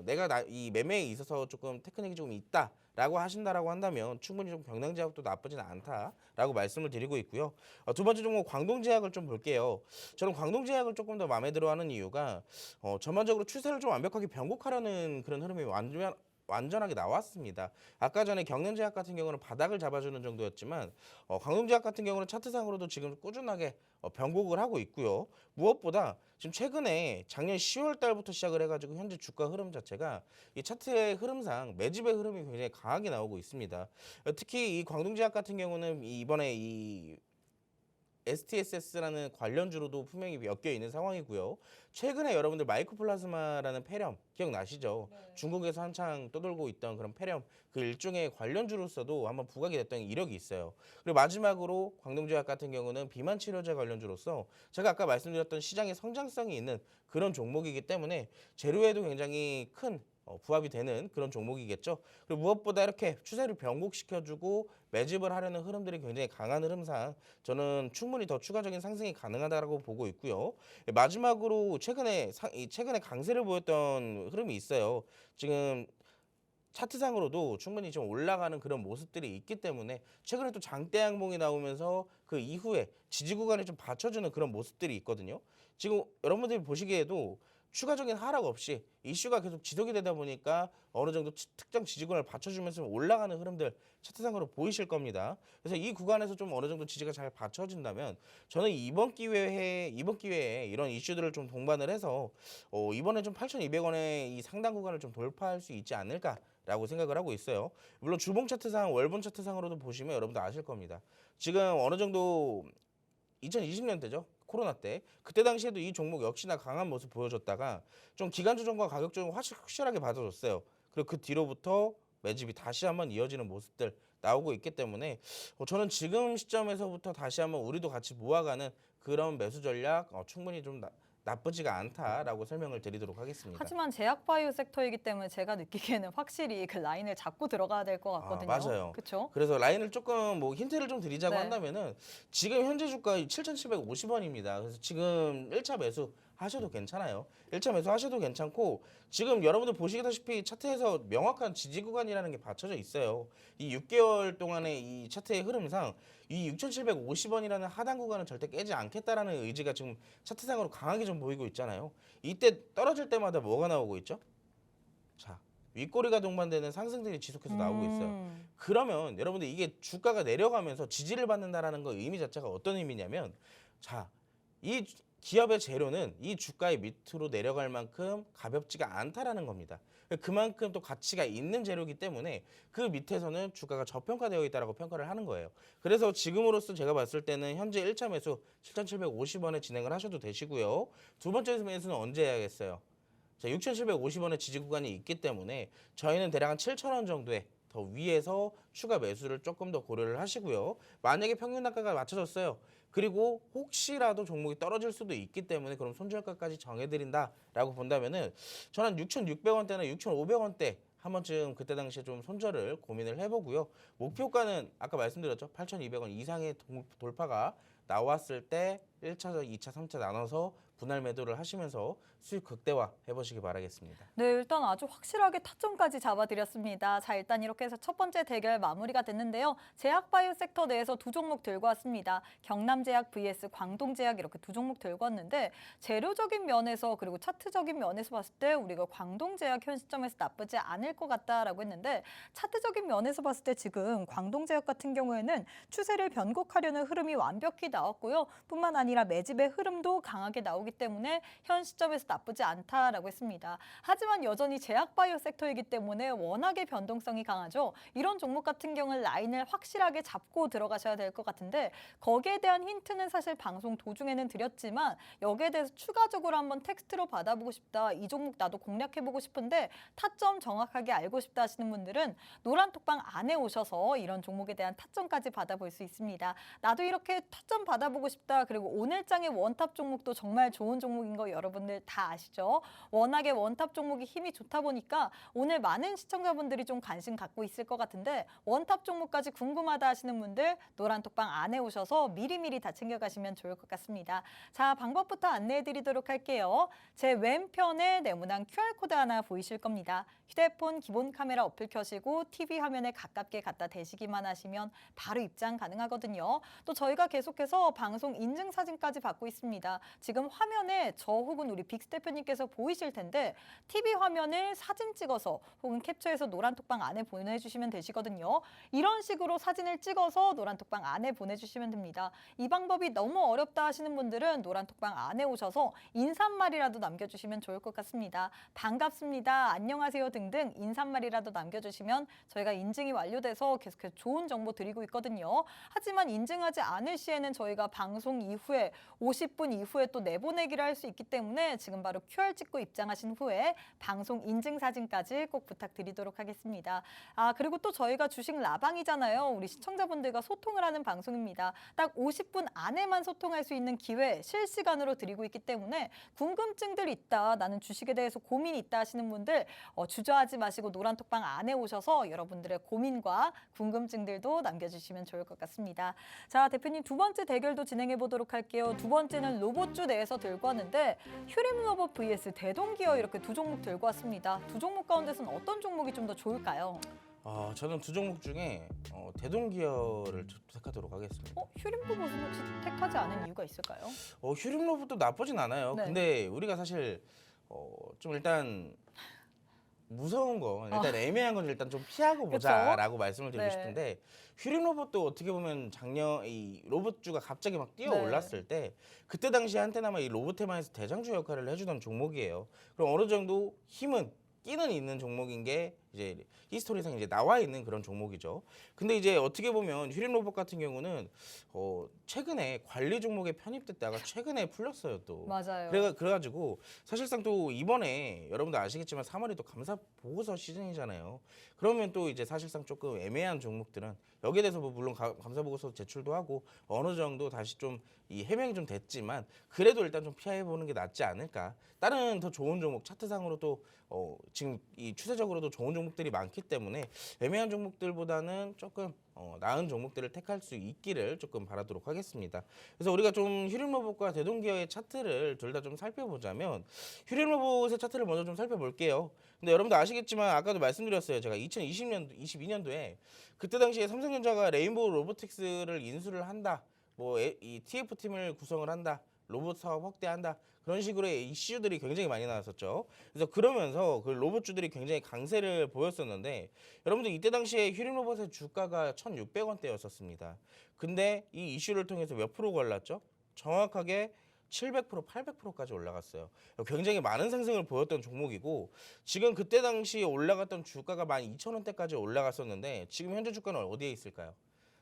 내가 이 매매에 있어서 조금 테크닉이 조금 있다라고 하신다라고 한다면 충분히 좀 경남제약도 나쁘진 않다라고 말씀을 드리고 있고요. 두 번째 종목 광동제약을 좀 볼게요. 저는 광동제약을 조금 더 마음에 들어하는 이유가 전반적으로 추세를 좀 완벽하게 변곡하려는 그런 흐름이 완전하게 나왔습니다. 아까 전에 경남제약 같은 경우는 바닥을 잡아주는 정도였지만 광동제약 같은 경우는 차트상으로도 지금 꾸준하게 변곡을 하고 있고요. 무엇보다 지금 최근에 작년 10월 달부터 시작을 해가지고 현재 주가 흐름 자체가 이 차트의 흐름상 매집의 흐름이 굉장히 강하게 나오고 있습니다. 특히 이 광동제약 같은 경우는 이번에 이 STSS라는 관련주로도 분명히 엮여 있는 상황이고요. 최근에 여러분들 마이코플라즈마라는 폐렴 기억나시죠? 네. 중국에서 한창 떠돌고 있던 그런 폐렴 그 일종의 관련주로서도 한번 부각이 됐던 이력이 있어요. 그리고 마지막으로 광동제약 같은 경우는 비만 치료제 관련주로서 제가 아까 말씀드렸던 시장의 성장성이 있는 그런 종목이기 때문에 재료에도 굉장히 큰 부합이 되는 그런 종목이겠죠. 그리고 무엇보다 이렇게 추세를 변곡시켜주고 매집을 하려는 흐름들이 굉장히 강한 흐름상 저는 충분히 더 추가적인 상승이 가능하다고 보고 있고요. 마지막으로 최근에 강세를 보였던 흐름이 있어요. 지금 차트상으로도 충분히 좀 올라가는 그런 모습들이 있기 때문에 최근에 또 장대 항봉이 나오면서 그 이후에 지지 구간에 좀 받쳐주는 그런 모습들이 있거든요. 지금 여러분들이 보시기에도 추가적인 하락 없이 이슈가 계속 지속이 되다 보니까 어느 정도 특정 지지권을 받쳐주면서 올라가는 흐름들 차트상으로 보이실 겁니다. 그래서 이 구간에서 좀 어느 정도 지지가 잘 받쳐진다면 저는 이번 기회에 이런 이슈들을 좀 동반을 해서 이번에 좀 8,200원의 이 상당 구간을 좀 돌파할 수 있지 않을까라고 생각을 하고 있어요. 물론 주봉 차트상, 월봉 차트상으로도 보시면 여러분들 아실 겁니다. 지금 어느 정도 2020년대죠. 코로나 때 그때 당시에도 이 종목 역시나 강한 모습 보여줬다가 좀 기간 조정과 가격 조정 확실하게 받아줬어요. 그리고 그 뒤로부터 매집이 다시 한번 이어지는 모습들 나오고 있기 때문에 저는 지금 시점에서부터 다시 한번 우리도 같이 모아가는 그런 매수 전략 충분히 좀 나쁘지가 않다라고 설명을 드리도록 하겠습니다. 하지만 제약 바이오 섹터이기 때문에 제가 느끼기에는 확실히 그 라인을 잡고 들어가야 될 것 같거든요. 맞아요. 그렇죠? 그래서 라인을 조금 뭐 힌트를 좀 드리자고 네. 한다면은 지금 현재 주가 7,750원입니다. 그래서 지금 1차 매수 하셔도 괜찮아요. 1차 매수 하셔도 괜찮고 지금 여러분들 보시다시피 차트에서 명확한 지지 구간이라는 게 받쳐져 있어요. 이 6개월 동안의 이 차트의 흐름상 이 6,750원이라는 하단 구간은 절대 깨지 않겠다라는 의지가 지금 차트상으로 강하게 좀 보이고 있잖아요. 이때 떨어질 때마다 뭐가 나오고 있죠? 자, 윗꼬리가 동반되는 상승들이 지속해서 나오고 있어요. 그러면 여러분들 이게 주가가 내려가면서 지지를 받는다라는 거 의미 자체가 어떤 의미냐면 자, 이 기업의 재료는 이 주가의 밑으로 내려갈 만큼 가볍지가 않다라는 겁니다. 그만큼 또 가치가 있는 재료이기 때문에 그 밑에서는 주가가 저평가되어 있다라고 평가를 하는 거예요. 그래서 지금으로서 제가 봤을 때는 현재 1차 매수 7,750원에 진행을 하셔도 되시고요. 두 번째 매수는 언제 해야겠어요? 자, 6,750원의 지지 구간이 있기 때문에 저희는 대략 한 7,000원 정도에 더 위에서 추가 매수를 조금 더 고려를 하시고요. 만약에 평균 단가가 맞춰졌어요. 그리고 혹시라도 종목이 떨어질 수도 있기 때문에 그럼 손절가까지 정해드린다라고 본다면은 저는 6,600원대나 6,500원대 한 번쯤 그때 당시에 좀 손절을 고민을 해보고요. 목표가는 아까 말씀드렸죠. 8,200원 이상의 돌파가 나왔을 때 1차, 2차, 3차 나눠서 분할 매도를 하시면서 수익 극대화 해보시기 바라겠습니다. 네, 일단 아주 확실하게 타점까지 잡아드렸습니다. 자, 일단 이렇게 해서 첫 번째 대결 마무리가 됐는데요. 제약바이오 섹터 내에서 두 종목 들고 왔습니다. 경남제약 vs 광동제약 이렇게 두 종목 들고 왔는데 재료적인 면에서 그리고 차트적인 면에서 봤을 때 우리가 광동제약 현 시점에서 나쁘지 않을 것 같다라고 했는데 차트적인 면에서 봤을 때 지금 광동제약 같은 경우에는 추세를 변곡하려는 흐름이 완벽히 나왔고요. 뿐만 아니라 매집의 흐름도 강하게 나오기 때문에 현 시점에서 나쁘지 않다라고 했습니다. 하지만 여전히 제약바이오 섹터이기 때문에 워낙에 변동성이 강하죠. 이런 종목 같은 경우는 라인을 확실하게 잡고 들어가셔야 될 것 같은데 거기에 대한 힌트는 사실 방송 도중에는 드렸지만 여기에 대해서 추가적으로 한번 텍스트로 받아보고 싶다. 이 종목 나도 공략해보고 싶은데 타점 정확하게 알고 싶다 하시는 분들은 노란톡방 안에 오셔서 이런 종목에 대한 타점까지 받아볼 수 있습니다. 나도 이렇게 타점 받아보고 싶다. 그리고 오늘장의 원탑 종목도 정말 좋은 종목인 거 여러분들 다 아시죠? 워낙에 원탑 종목이 힘이 좋다 보니까 오늘 많은 시청자분들이 좀 관심 갖고 있을 것 같은데 원탑 종목까지 궁금하다 하시는 분들 노란톡방 안에 오셔서 미리미리 다 챙겨가시면 좋을 것 같습니다. 자, 방법부터 안내해드리도록 할게요. 제 왼편에 네모난 QR코드 하나 보이실 겁니다. 휴대폰 기본 카메라 어플 켜시고 TV 화면에 가깝게 갖다 대시기만 하시면 바로 입장 가능하거든요. 또 저희가 계속해서 방송 인증 사진까지 받고 있습니다. 지금 화면에 저 혹은 우리 빅스 대표님께서 보이실 텐데 TV 화면을 사진 찍어서 혹은 캡처해서 노란톡방 안에 보내주시면 되시거든요. 이런 식으로 사진을 찍어서 노란톡방 안에 보내주시면 됩니다. 이 방법이 너무 어렵다 하시는 분들은 노란톡방 안에 오셔서 인사말이라도 남겨주시면 좋을 것 같습니다. 반갑습니다. 안녕하세요 등등 인사말이라도 남겨주시면 저희가 인증이 완료돼서 계속해서 좋은 정보 드리고 있거든요. 하지만 인증하지 않을 시에는 저희가 방송 이후에 50분 이후에 또 내보내기를 할 수 있기 때문에 지금 바로 QR 찍고 입장하신 후에 방송 인증 사진까지 꼭 부탁드리도록 하겠습니다. 아, 그리고 또 저희가 주식 라방이잖아요. 우리 시청자분들과 소통을 하는 방송입니다. 딱 50분 안에만 소통할 수 있는 기회 실시간으로 드리고 있기 때문에 궁금증들 있다, 나는 주식에 대해서 고민이 있다 하시는 분들 주저하지 마시고 노란톡방 안에 오셔서 여러분들의 고민과 궁금증들도 남겨주시면 좋을 것 같습니다. 자, 대표님 두 번째 대결도 진행해 보도록 할게요. 두 번째는 로봇주 내에서 들고 왔는데 휴림로봇 vs 대동기어 이렇게 두 종목 들고 왔습니다. 두 종목 가운데서는 어떤 종목이 좀 더 좋을까요? 저는 두 종목 중에 대동기어를 택하도록 하겠습니다. 휴림로봇은 혹시 택하지 않은 이유가 있을까요? 휴림로봇도 나쁘진 않아요. 네. 근데 우리가 사실 좀 일단 무서운 거, 일단 애매한 건 일단 좀 피하고 보자라고 말씀을 드리고 네. 싶은데 휴림로봇도 어떻게 보면 작년 이 로봇주가 갑자기 막 뛰어 올랐을 때 그때 당시에 한테나마 이 로봇 테마에서 대장주 역할을 해주던 종목이에요. 그럼 어느 정도 힘은 끼는 있는 종목인 게 이제 히스토리상 이제 나와 있는 그런 종목이죠. 근데 이제 어떻게 보면 휴림로봇 같은 경우는 최근에 관리 종목에 편입됐다가 최근에 풀렸어요 또. 맞아요. 그래가지고 사실상 또 이번에 여러분들 아시겠지만 3월이 또 감사 보고서 시즌이잖아요. 그러면 또 이제 사실상 조금 애매한 종목들은 여기에 대해서 뭐 물론 감사 보고서 제출도 하고 어느 정도 다시 좀 이 해명이 좀 됐지만 그래도 일단 좀 피해 보는 게 낫지 않을까. 다른 더 좋은 종목 차트상으로 또 지금 이 추세적으로도 좋은 종목들이 많기 때문에 애매한 종목들보다는 조금 나은 종목들을 택할 수 있기를 조금 바라도록 하겠습니다. 그래서 우리가 좀 휴림로봇과 대동기어의 차트를 둘 다 좀 살펴보자면 휴림로봇의 차트를 먼저 좀 살펴볼게요. 근데 여러분도 아시겠지만 아까도 말씀드렸어요. 제가 22년도에 그때 당시에 삼성전자가 레인보우 로보틱스를 인수를 한다. 뭐 이 TF팀을 구성을 한다. 로봇 사업 확대한다. 그런 식으로의 이슈들이 굉장히 많이 나왔었죠. 그래서 그러면서 그 로봇주들이 굉장히 강세를 보였었는데 여러분들 이때 당시에 휴림로봇의 주가가 1,600원대였었습니다. 근데 이 이슈를 통해서 몇 프로가 올랐죠? 정확하게 700%, 800%까지 올라갔어요. 굉장히 많은 상승을 보였던 종목이고 지금 그때 당시에 올라갔던 주가가 12,000원대까지 올라갔었는데 지금 현재 주가는 어디에 있을까요?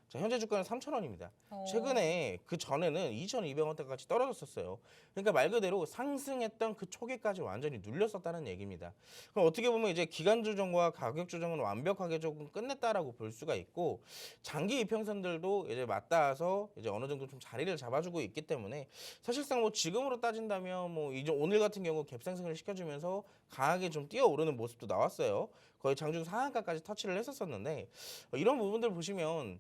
자, 현재 주가는 3,000원입니다. 최근에 그 전에는 2,200원대까지 떨어졌었어요. 그러니까 말 그대로 상승했던 그 초기까지 완전히 눌렸었다는 얘기입니다. 그럼 어떻게 보면 이제 기간 조정과 가격 조정은 완벽하게 조금 끝냈다라고 볼 수가 있고 장기 이평선들도 이제 맞닿아서 이제 어느 정도 좀 자리를 잡아주고 있기 때문에 사실상 뭐 지금으로 따진다면 뭐 이제 오늘 같은 경우 갭상승을 시켜주면서 강하게 좀 뛰어오르는 모습도 나왔어요. 거의 장중 상한가까지 터치를 했었었는데 이런 부분들 보시면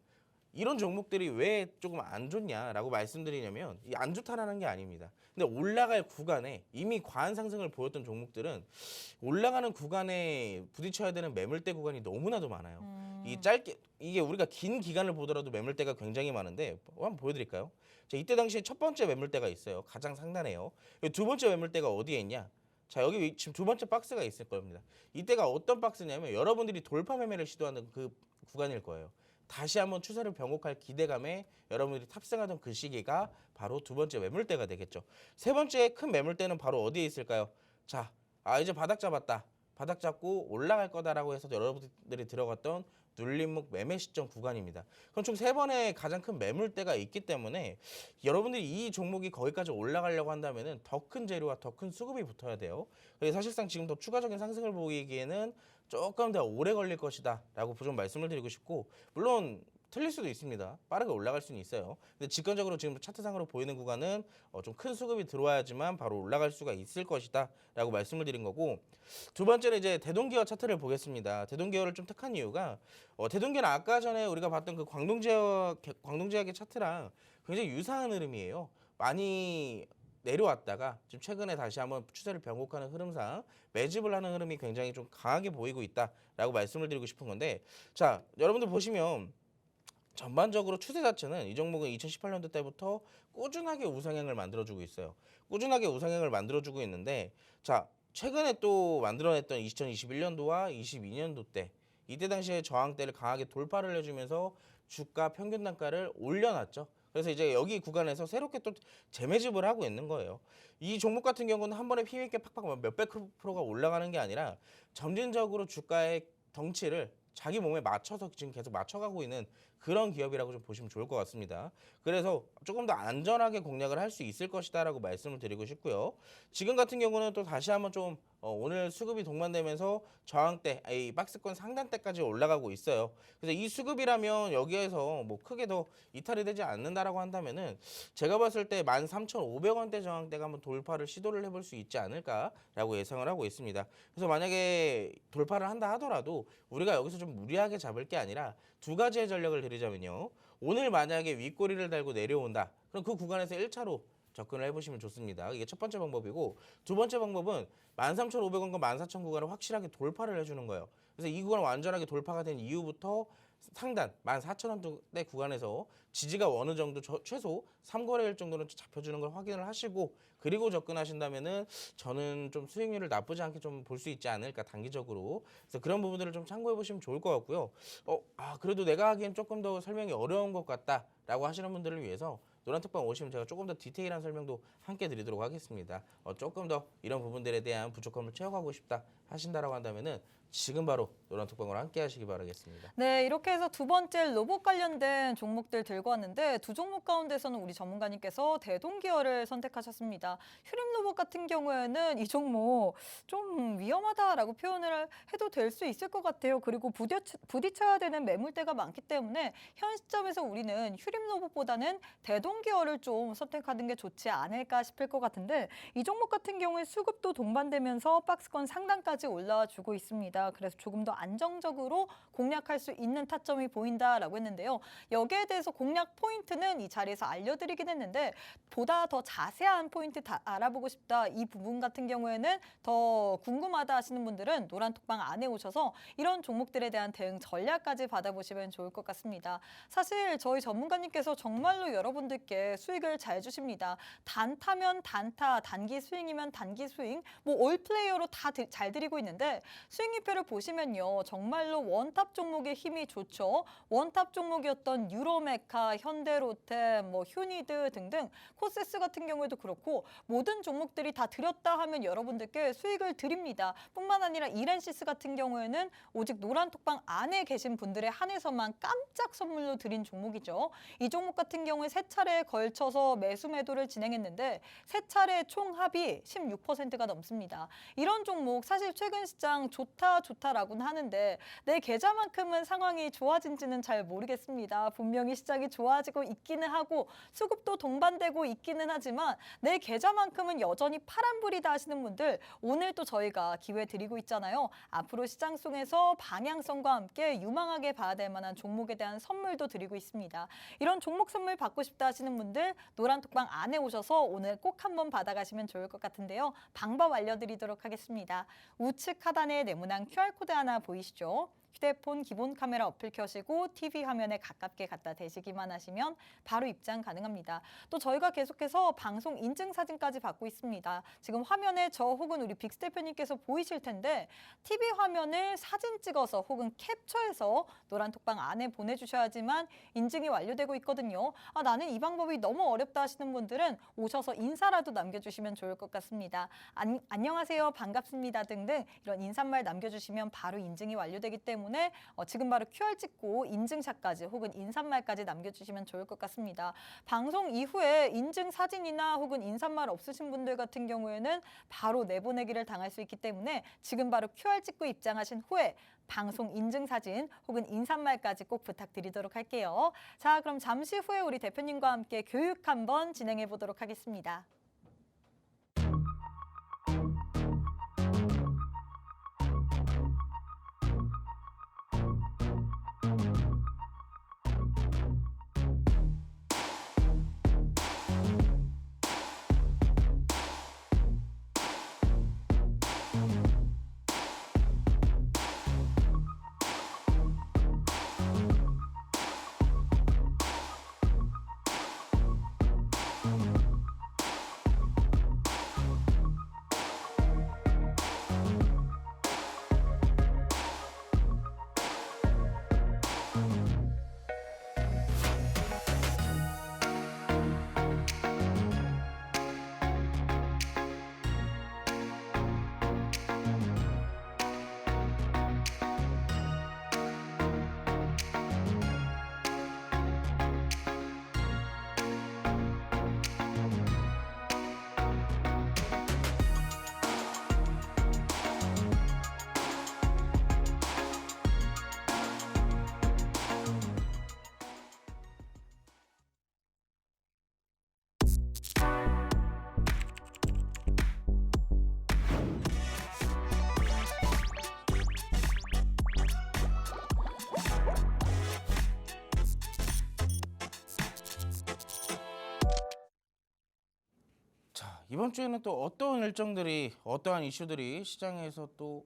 이런 종목들이 왜 조금 안 좋냐라고 말씀드리냐면 안 좋다라는 게 아닙니다. 근데 올라갈 구간에 이미 과한 상승을 보였던 종목들은 올라가는 구간에 부딪혀야 되는 매물대 구간이 너무나도 많아요. 이게 우리가 긴 기간을 보더라도 매물대가 굉장히 많은데 한번 보여드릴까요? 자, 이때 당시에 첫 번째 매물대가 있어요. 가장 상단에요. 두 번째 매물대가 어디에 있냐? 자, 여기 지금 두 번째 박스가 있을 겁니다. 이때가 어떤 박스냐면 여러분들이 돌파 매매를 시도하는 그 구간일 거예요. 다시 한번 추세를 변곡할 기대감에 여러분들이 탑승하던 그 시기가 바로 두 번째 매물대가 되겠죠. 세 번째 큰 매물대는 바로 어디에 있을까요? 자, 이제 바닥 잡았다. 바닥 잡고 올라갈 거다라고 해서 여러분들이 들어갔던 눌림목 매매 시점 구간입니다. 그럼 총 세 번의 가장 큰 매물대가 있기 때문에 여러분들이 이 종목이 거기까지 올라가려고 한다면은 더 큰 재료와 더 큰 수급이 붙어야 돼요. 그래서 사실상 지금 더 추가적인 상승을 보이기에는 조금 더 오래 걸릴 것이다라고 좀 말씀을 드리고 싶고 물론 틀릴 수도 있습니다. 빠르게 올라갈 수는 있어요. 근데 직관적으로 지금 차트상으로 보이는 구간은 좀 큰 수급이 들어와야지만 바로 올라갈 수가 있을 것이다라고 말씀을 드린 거고 두 번째는 이제 대동기어 차트를 보겠습니다. 대동기어를 좀 택한 이유가 대동기어는 아까 전에 우리가 봤던 그 광동제약의 차트랑 굉장히 유사한 흐름이에요. 많이 내려왔다가 지금 최근에 다시 한번 추세를 변곡하는 흐름상 매집을 하는 흐름이 굉장히 좀 강하게 보이고 있다라고 말씀을 드리고 싶은 건데 자, 여러분들 보시면 전반적으로 추세 자체는 이 종목은 2018년도 때부터 꾸준하게 우상향을 만들어주고 있어요. 꾸준하게 우상향을 만들어주고 있는데 자, 최근에 또 만들어냈던 2021년도와 22년도 때 이때 당시에 저항대를 강하게 돌파를 해주면서 주가 평균 단가를 올려놨죠. 그래서 이제 여기 구간에서 새롭게 또 재매집을 하고 있는 거예요. 이 종목 같은 경우는 한 번에 힘있게 팍팍 몇백 프로가 올라가는 게 아니라 점진적으로 주가의 덩치를 자기 몸에 맞춰서 지금 계속 맞춰가고 있는 그런 기업이라고 좀 보시면 좋을 것 같습니다. 그래서 조금 더 안전하게 공략을 할 수 있을 것이다라고 말씀을 드리고 싶고요. 지금 같은 경우는 또 다시 한번 좀 오늘 수급이 동반되면서 저항대, 이 박스권 상단대까지 올라가고 있어요. 그래서 이 수급이라면 여기에서 뭐 크게 더 이탈이 되지 않는다라고 한다면은 제가 봤을 때 13,500원대 저항대가 한번 돌파를 시도를 해볼 수 있지 않을까라고 예상을 하고 있습니다. 그래서 만약에 돌파를 한다 하더라도 우리가 여기서 좀 무리하게 잡을 게 아니라 두 가지의 전략을 드리자면요. 오늘 만약에 윗꼬리를 달고 내려온다. 그럼 그 구간에서 1차로 접근을 해보시면 좋습니다. 이게 첫 번째 방법이고 두 번째 방법은 13,500원과 14,000 구간을 확실하게 돌파를 해주는 거예요. 그래서 이 구간 완전하게 돌파가 된 이후부터 상단 14,000원대 구간에서 지지가 어느 정도 최소 3거래일 정도는 잡혀주는 걸 확인을 하시고 그리고 접근하신다면은 저는 좀 수익률을 나쁘지 않게 좀 볼 수 있지 않을까 단기적으로. 그래서 그런 부분들을 좀 참고해 보시면 좋을 것 같고요. 그래도 내가 하기엔 조금 더 설명이 어려운 것 같다라고 하시는 분들을 위해서 노란톡방 오시면 제가 조금 더 디테일한 설명도 함께 드리도록 하겠습니다. 조금 더 이런 부분들에 대한 부족함을 채워가고 싶다 하신다라고 한다면은 지금 바로 노란톡방으로 함께 하시기 바라겠습니다. 네, 이렇게 해서 두 번째 로봇 관련된 종목들 들고 왔는데 두 종목 가운데서는 우리 전문가님께서 대동기어를 선택하셨습니다. 휴림 로봇 같은 경우에는 이 종목 좀 위험하다라고 표현을 해도 될 수 있을 것 같아요. 그리고 부딪혀야 되는 매물대가 많기 때문에 현 시점에서 우리는 휴림 로봇보다는 대동기어 기어를 좀 선택하는 게 좋지 않을까 싶을 것 같은데 이 종목 같은 경우에 수급도 동반되면서 박스권 상단까지 올라와 주고 있습니다. 그래서 조금 더 안정적으로 공략할 수 있는 타점이 보인다라고 했는데요. 여기에 대해서 공략 포인트는 이 자리에서 알려드리긴 했는데 보다 더 자세한 포인트 다 알아보고 싶다. 이 부분 같은 경우에는 더 궁금하다 하시는 분들은 노란 톡방 안에 오셔서 이런 종목들에 대한 대응 전략까지 받아보시면 좋을 것 같습니다. 사실 저희 전문가님께서 정말로 여러분들께 수익을 잘 주십니다. 단타면 단타, 단기 스윙이면 단기 스윙, 뭐 올 플레이어로 다 잘 드리고 있는데 수익률표를 보시면요. 정말로 원탑 종목의 힘이 좋죠. 원탑 종목이었던 유로메카, 현대로템, 뭐 휴니드 등등 코세스 같은 경우에도 그렇고 모든 종목들이 다 드렸다 하면 여러분들께 수익을 드립니다. 뿐만 아니라 이렌시스 같은 경우에는 오직 노란 톡방 안에 계신 분들에 한해서만 깜짝 선물로 드린 종목이죠. 이 종목 같은 경우에 세 차례에 걸쳐서 매수 매도를 진행했는데 세 차례 총합이 16%가 넘습니다. 이런 종목 사실 최근 시장 좋다라고는 하는데 내 계좌만큼은 상황이 좋아진지는 잘 모르겠습니다. 분명히 시장이 좋아지고 있기는 하고 수급도 동반되고 있기는 하지만 내 계좌만큼은 여전히 파란불이다 하시는 분들 오늘 또 저희가 기회 드리고 있잖아요. 앞으로 시장 속에서 방향성과 함께 유망하게 봐야 될 만한 종목에 대한 선물도 드리고 있습니다. 이런 종목 선물 받고 싶다 하시는 분들 노란 톡방 안에 오셔서 오늘 꼭 한번 받아가시면 좋을 것 같은데요. 방법 알려드리도록 하겠습니다. 우측 하단에 네모난 QR코드 하나 보이시죠? 휴대폰 기본 카메라 어플 켜시고 TV 화면에 가깝게 갖다 대시기만 하시면 바로 입장 가능합니다. 또 저희가 계속해서 방송 인증 사진까지 받고 있습니다. 지금 화면에 저 혹은 우리 빅스 대표님께서 보이실 텐데 TV 화면을 사진 찍어서 혹은 캡처해서 노란 톡방 안에 보내주셔야지만 인증이 완료되고 있거든요. 나는 이 방법이 너무 어렵다 하시는 분들은 오셔서 인사라도 남겨주시면 좋을 것 같습니다. 안녕하세요, 반갑습니다 등등 이런 인사말 남겨주시면 바로 인증이 완료되기 때문에 지금 바로 QR 찍고 인증샷까지 혹은 인사말까지 남겨주시면 좋을 것 같습니다. 방송 이후에 인증 사진이나 혹은 인사말 없으신 분들 같은 경우에는 바로 내보내기를 당할 수 있기 때문에 지금 바로 QR 찍고 입장하신 후에 방송 인증 사진 혹은 인사말까지 꼭 부탁드리도록 할게요. 자, 그럼 잠시 후에 우리 대표님과 함께 교육 한번 진행해 보도록 하겠습니다. 이번 주에는 또 어떠한 일정들이 어떠한 이슈들이 시장에서 또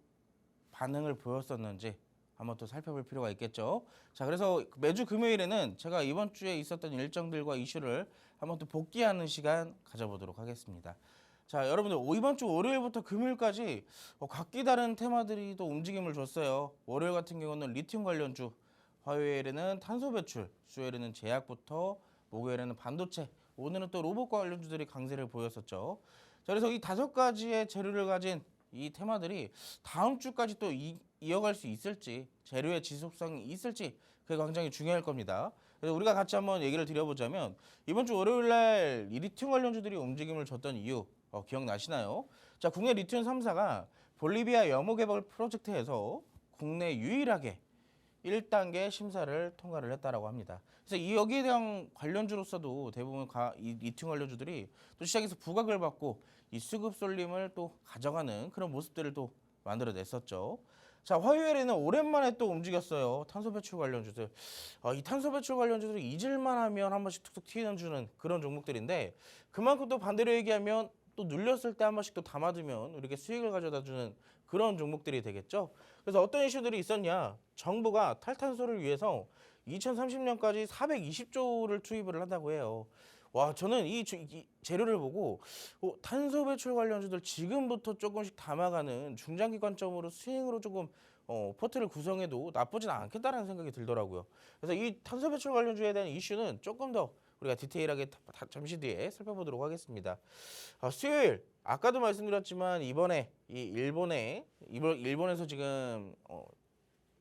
반응을 보였었는지 한번 또 살펴볼 필요가 있겠죠. 자, 그래서 매주 금요일에는 제가 이번 주에 있었던 일정들과 이슈를 한번 또 복귀하는 시간 가져보도록 하겠습니다. 자, 여러분들 이번 주 월요일부터 금요일까지 각기 다른 테마들이 또 움직임을 줬어요. 월요일 같은 경우는 리튬 관련주, 화요일에는 탄소 배출, 수요일에는 제약부터, 목요일에는 반도체, 오늘은 또 로봇 관련주들이 강세를 보였었죠. 자, 그래서 이 5가지의 재료를 가진 이 테마들이 다음 주까지 또 이어갈 수 있을지, 재료의 지속성이 있을지 그게 굉장히 중요할 겁니다. 그래서 우리가 같이 한번 얘기를 드려보자면 이번 주 월요일 날 이 리튬 관련주들이 움직임을 줬던 이유 기억나시나요? 자, 국내 리튬 3사가 볼리비아 염호 개발 프로젝트에서 국내 유일하게 1단계 심사를 통과를 했다라고 합니다. 그래서 이 여기에 대한 관련주로서도 대부분 이 리튬 관련주들이 또 시장에서 부각을 받고 이 수급 쏠림을 또 가져가는 그런 모습들을 또 만들어냈었죠. 자, 화요일에는 오랜만에 또 움직였어요. 탄소 배출 관련주들. 이 탄소 배출 관련주들이 잊을만 하면 한 번씩 툭툭 튀어주는 그런 종목들인데 그만큼 또 반대로 얘기하면 또 눌렸을 때 한 번씩 또 담아두면 우리에게 수익을 가져다주는 그런 종목들이 되겠죠. 그래서 어떤 이슈들이 있었냐? 정부가 탈탄소를 위해서 2030년까지 420조를 투입을 한다고 해요. 와, 저는 이 재료를 보고 탄소 배출 관련주들 지금부터 조금씩 담아가는 중장기 관점으로 수익으로 조금 포트를 구성해도 나쁘진 않겠다라는 생각이 들더라고요. 그래서 이 탄소 배출 관련주에 대한 이슈는 조금 더 우리가 디테일하게 잠시 뒤에 살펴보도록 하겠습니다. 수요일 아까도 말씀드렸지만 이번에 이 일본에서 지금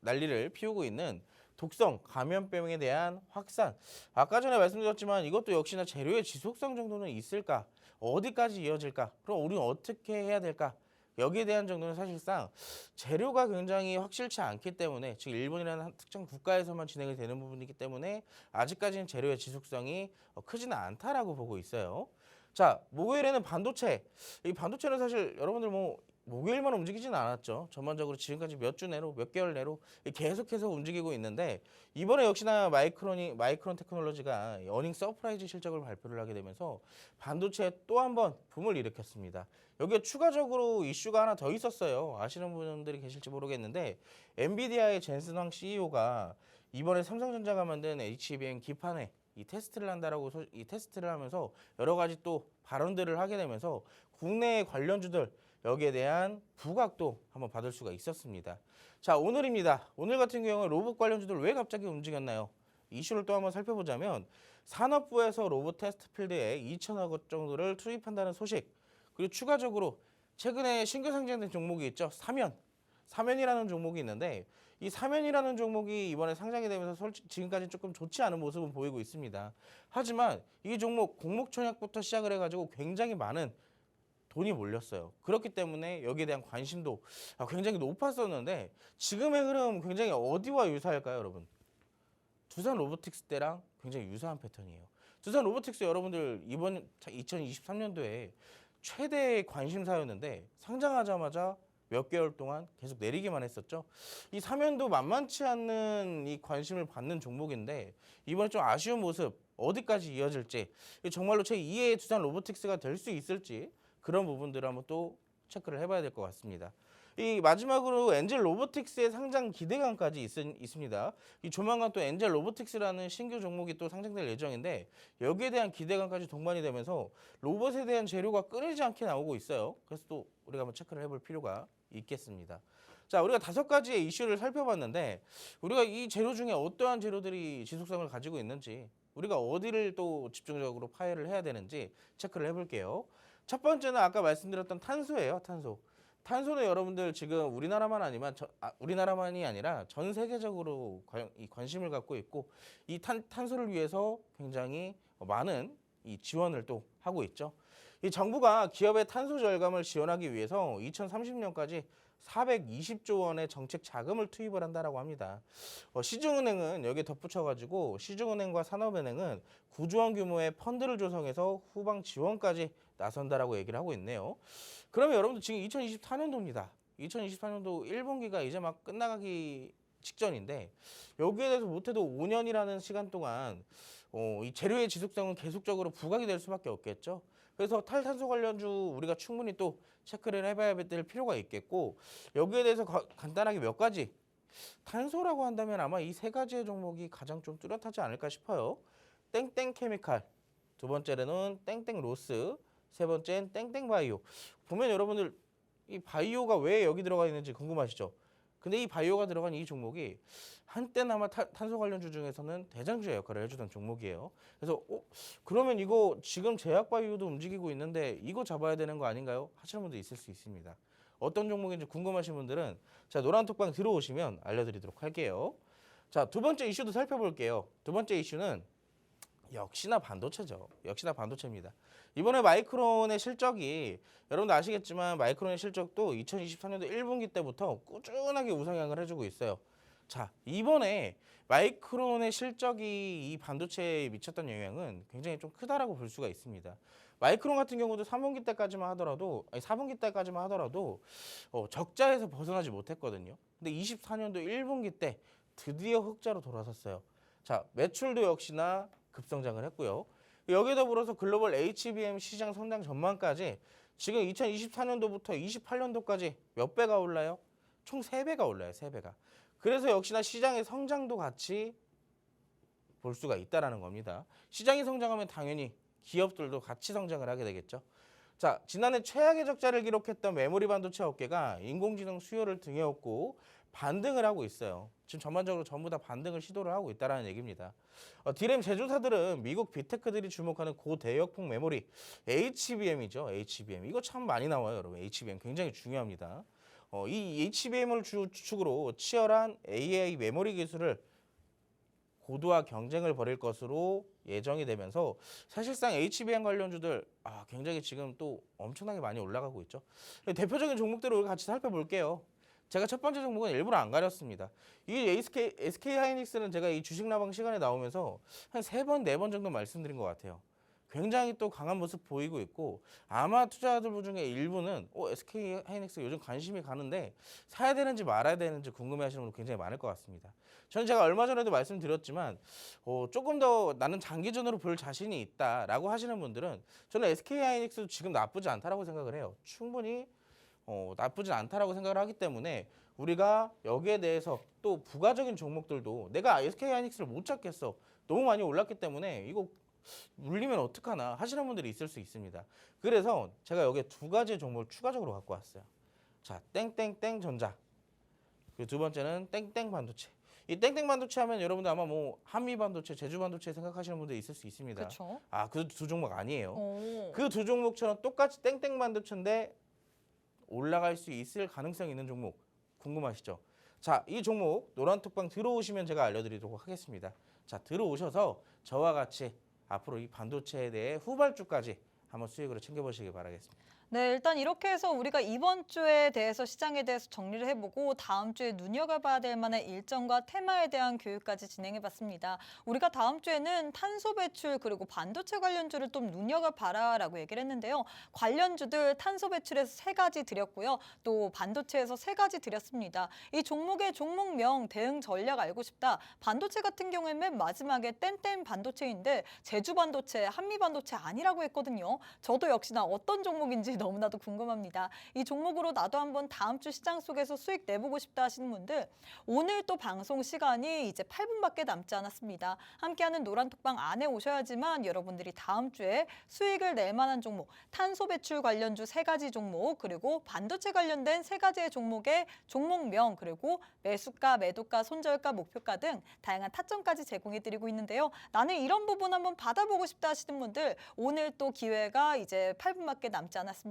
난리를 피우고 있는 독성 감염병에 대한 확산. 아까 전에 말씀드렸지만 이것도 역시나 재료의 지속성 정도는 있을까? 어디까지 이어질까? 그럼 우리는 어떻게 해야 될까? 여기에 대한 정도는 사실상 재료가 굉장히 확실치 않기 때문에 즉 일본이라는 특정 국가에서만 진행이 되는 부분이기 때문에 아직까지는 재료의 지속성이 크지는 않다라고 보고 있어요. 자, 목요일에는 반도체. 이 반도체는 사실 여러분들 목요일만 움직이지는 않았죠. 전반적으로 지금까지 몇 주 내로, 몇 개월 내로 계속해서 움직이고 있는데 이번에 역시나 마이크론 테크놀로지가 어닝 서프라이즈 실적을 발표를 하게 되면서 반도체에 또 한 번 붐을 일으켰습니다. 여기에 추가적으로 이슈가 하나 더 있었어요. 아시는 분들이 계실지 모르겠는데 엔비디아의 젠슨 황 CEO가 이번에 삼성전자가 만든 HBM 기판에 이 테스트를 한다라고 이 테스트를 하면서 여러 가지 또 발언들을 하게 되면서 국내 관련주들 여기에 대한 부각도 한번 받을 수가 있었습니다. 자, 오늘입니다. 오늘 같은 경우에 로봇 관련주들 왜 갑자기 움직였나요? 이슈를 또 한번 살펴보자면 산업부에서 로봇 테스트 필드에 2천억 원 정도를 투입한다는 소식, 그리고 추가적으로 최근에 신규 상장된 종목이 있죠. 사면이라는 종목이 있는데 이 사면이라는 종목이 이번에 상장이 되면서 지금까지 조금 좋지 않은 모습은 보이고 있습니다. 하지만 이 종목 공모청약부터 시작을 해가지고 굉장히 많은 돈이 몰렸어요. 그렇기 때문에 여기에 대한 관심도 굉장히 높았었는데 지금의 흐름 굉장히 어디와 유사할까요, 여러분? 두산 로보틱스 때랑 굉장히 유사한 패턴이에요. 두산 로보틱스 여러분들 이번 2023년도에 최대 관심사였는데 상장하자마자 몇 개월 동안 계속 내리기만 했었죠. 이 사면도 만만치 않는 이 관심을 받는 종목인데 이번에 좀 아쉬운 모습 어디까지 이어질지, 정말로 제2의 두산 로보틱스가 될 수 있을지 그런 부분들을 한번 또 체크를 해봐야 될 것 같습니다. 이 마지막으로 엔젤 로보틱스의 상장 기대감까지 있습니다. 이 조만간 또 엔젤 로보틱스라는 신규 종목이 또 상장될 예정인데 여기에 대한 기대감까지 동반이 되면서 로봇에 대한 재료가 끊이지 않게 나오고 있어요. 그래서 또 우리가 한번 체크를 해볼 필요가 있겠습니다. 자, 우리가 5가지의 이슈를 살펴봤는데 우리가 이 재료 중에 어떠한 재료들이 지속성을 가지고 있는지, 우리가 어디를 또 집중적으로 파헤를 해야 되는지 체크를 해볼게요. 첫 번째는 아까 말씀드렸던 탄소예요. 탄소는 여러분들 지금 우리나라만이 아니라 전 세계적으로 관심을 갖고 있고 이 탄소를 위해서 굉장히 많은 이 지원을 또 하고 있죠. 이 정부가 기업의 탄소 절감을 지원하기 위해서 2030년까지 420조 원의 정책 자금을 투입을 한다라고 합니다. 시중은행은 여기에 덧붙여가지고 시중은행과 산업은행은 9조 원 규모의 펀드를 조성해서 후방 지원까지 나선다라고 얘기를 하고 있네요. 그러면 여러분들 지금 2024년도입니다. 2024년도 1분기가 이제 막 끝나가기 직전인데 여기에 대해서 못해도 5년이라는 시간 동안 이 재료의 지속성은 계속적으로 부각이 될 수밖에 없겠죠. 그래서 탈탄소 관련주 우리가 충분히 또 체크를 해봐야 될 필요가 있겠고 여기에 대해서 간단하게 몇 가지, 탄소라고 한다면 아마 이 3가지의 종목이 가장 좀 뚜렷하지 않을까 싶어요. 땡땡 케미칼, 두 번째는 땡땡 로스, 세 번째는 땡땡 바이오. 보면 여러분들 이 바이오가 왜 여기 들어가 있는지 궁금하시죠? 근데 이 바이오가 들어간 이 종목이 한때나마 탄소 관련주 중에서는 대장주의 역할을 해주던 종목이에요. 그래서 그러면 이거 지금 제약 바이오도 움직이고 있는데 이거 잡아야 되는 거 아닌가요? 하시는 분도 있을 수 있습니다. 어떤 종목인지 궁금하신 분들은 자, 노란톡방 들어오시면 알려드리도록 할게요. 자, 두 번째 이슈도 살펴볼게요. 두 번째 이슈는 역시나 반도체죠. 역시나 반도체입니다. 이번에 마이크론의 실적이 여러분도 아시겠지만 마이크론의 실적도 2023년도 1분기 때부터 꾸준하게 우상향을 해주고 있어요. 자, 이번에 마이크론의 실적이 이 반도체에 미쳤던 영향은 굉장히 좀 크다라고 볼 수가 있습니다. 마이크론 같은 경우도 3분기 때까지만 하더라도 4분기 때까지만 하더라도 적자에서 벗어나지 못했거든요. 근데 24년도 1분기 때 드디어 흑자로 돌아섰어요. 자, 매출도 역시나 급성장을 했고요. 여기에 더불어서 글로벌 HBM 시장 성장 전망까지 지금 2024년도부터 28년도까지 몇 배가 올라요? 총 3배가 올라요. 3배가. 그래서 역시나 시장의 성장도 같이 볼 수가 있다라는 겁니다. 시장이 성장하면 당연히 기업들도 같이 성장을 하게 되겠죠. 자, 지난해 최악의 적자를 기록했던 메모리 반도체 업계가 인공지능 수요를 등에업고 반등을 하고 있어요. 지금 전반적으로 전부 다 반등을 시도를 하고 있다는 얘기입니다. 디램 제조사들은 미국 빅테크들이 주목하는 고대역폭 메모리 HBM이죠. HBM 이거 참 많이 나와요, 여러분. HBM 굉장히 중요합니다. 이 HBM을 주축으로 치열한 AI 메모리 기술을 고도화 경쟁을 벌일 것으로 예정이 되면서 사실상 HBM 관련주들 굉장히 지금 또 엄청나게 많이 올라가고 있죠. 대표적인 종목들을 같이 살펴볼게요. 제가 첫 번째 종목은 일부러 안 가렸습니다. 이 SK 하이닉스는 제가 이 주식 라방 시간에 나오면서 한 3번, 4번 정도 말씀드린 것 같아요. 굉장히 또 강한 모습 보이고 있고 아마 투자자들 중에 일부는 SK 하이닉스 요즘 관심이 가는데 사야 되는지 말아야 되는지 궁금해하시는 분들 굉장히 많을 것 같습니다. 저는 제가 얼마 전에도 말씀드렸지만 조금 더 나는 장기전으로 볼 자신이 있다라고 하시는 분들은 저는 SK 하이닉스도 지금 나쁘지 않다라고 생각을 해요. 충분히 나쁘진 않다라고 생각을 하기 때문에 우리가 여기에 대해서 또 부가적인 종목들도 내가 SK 하이닉스를 못 찾겠어. 너무 많이 올랐기 때문에 이거 물리면 어떡하나 하시는 분들이 있을 수 있습니다. 그래서 제가 여기에 2가지의 종목을 추가적으로 갖고 왔어요. 자, 땡땡땡 전자. 그리고 두 번째는 땡땡 반도체. 이 땡땡 반도체 하면 여러분들 아마 뭐 한미 반도체, 제주 반도체 생각하시는 분들이 있을 수 있습니다. 그렇죠. 그 두 종목 아니에요. 오. 그 두 종목처럼 똑같이 땡땡 반도체인데 올라갈 수 있을 가능성이 있는 종목 궁금하시죠? 자, 이 종목 노란톡방 들어오시면 제가 알려드리도록 하겠습니다. 자, 들어오셔서 저와 같이 앞으로 이 반도체에 대해 후발주까지 한번 수익으로 챙겨보시기 바라겠습니다. 네, 일단 이렇게 해서 우리가 이번 주에 대해서 시장에 대해서 정리를 해보고 다음 주에 눈여겨봐야 될 만한 일정과 테마에 대한 교육까지 진행해봤습니다. 우리가 다음 주에는 탄소 배출 그리고 반도체 관련주를 좀 눈여겨봐라라고 얘기를 했는데요. 관련주들 탄소 배출에서 3가지 드렸고요. 또 반도체에서 3가지 드렸습니다. 이 종목의 종목명, 대응 전략 알고 싶다. 반도체 같은 경우에는 맨 마지막에 땡땡 반도체인데 제주 반도체, 한미 반도체 아니라고 했거든요. 저도 역시나 어떤 종목인지 너무나도 궁금합니다. 이 종목으로 나도 한번 다음 주 시장 속에서 수익 내보고 싶다 하시는 분들 오늘 또 방송 시간이 이제 8분밖에 남지 않았습니다. 함께하는 노란톡방 안에 오셔야지만 여러분들이 다음 주에 수익을 낼 만한 종목, 탄소 배출 관련주 3가지 종목 그리고 반도체 관련된 3가지의 종목의 종목명 그리고 매수가, 매도가, 손절가, 목표가 등 다양한 타점까지 제공해드리고 있는데요. 나는 이런 부분 한번 받아보고 싶다 하시는 분들 오늘 또 기회가 이제 8분밖에 남지 않았습니다.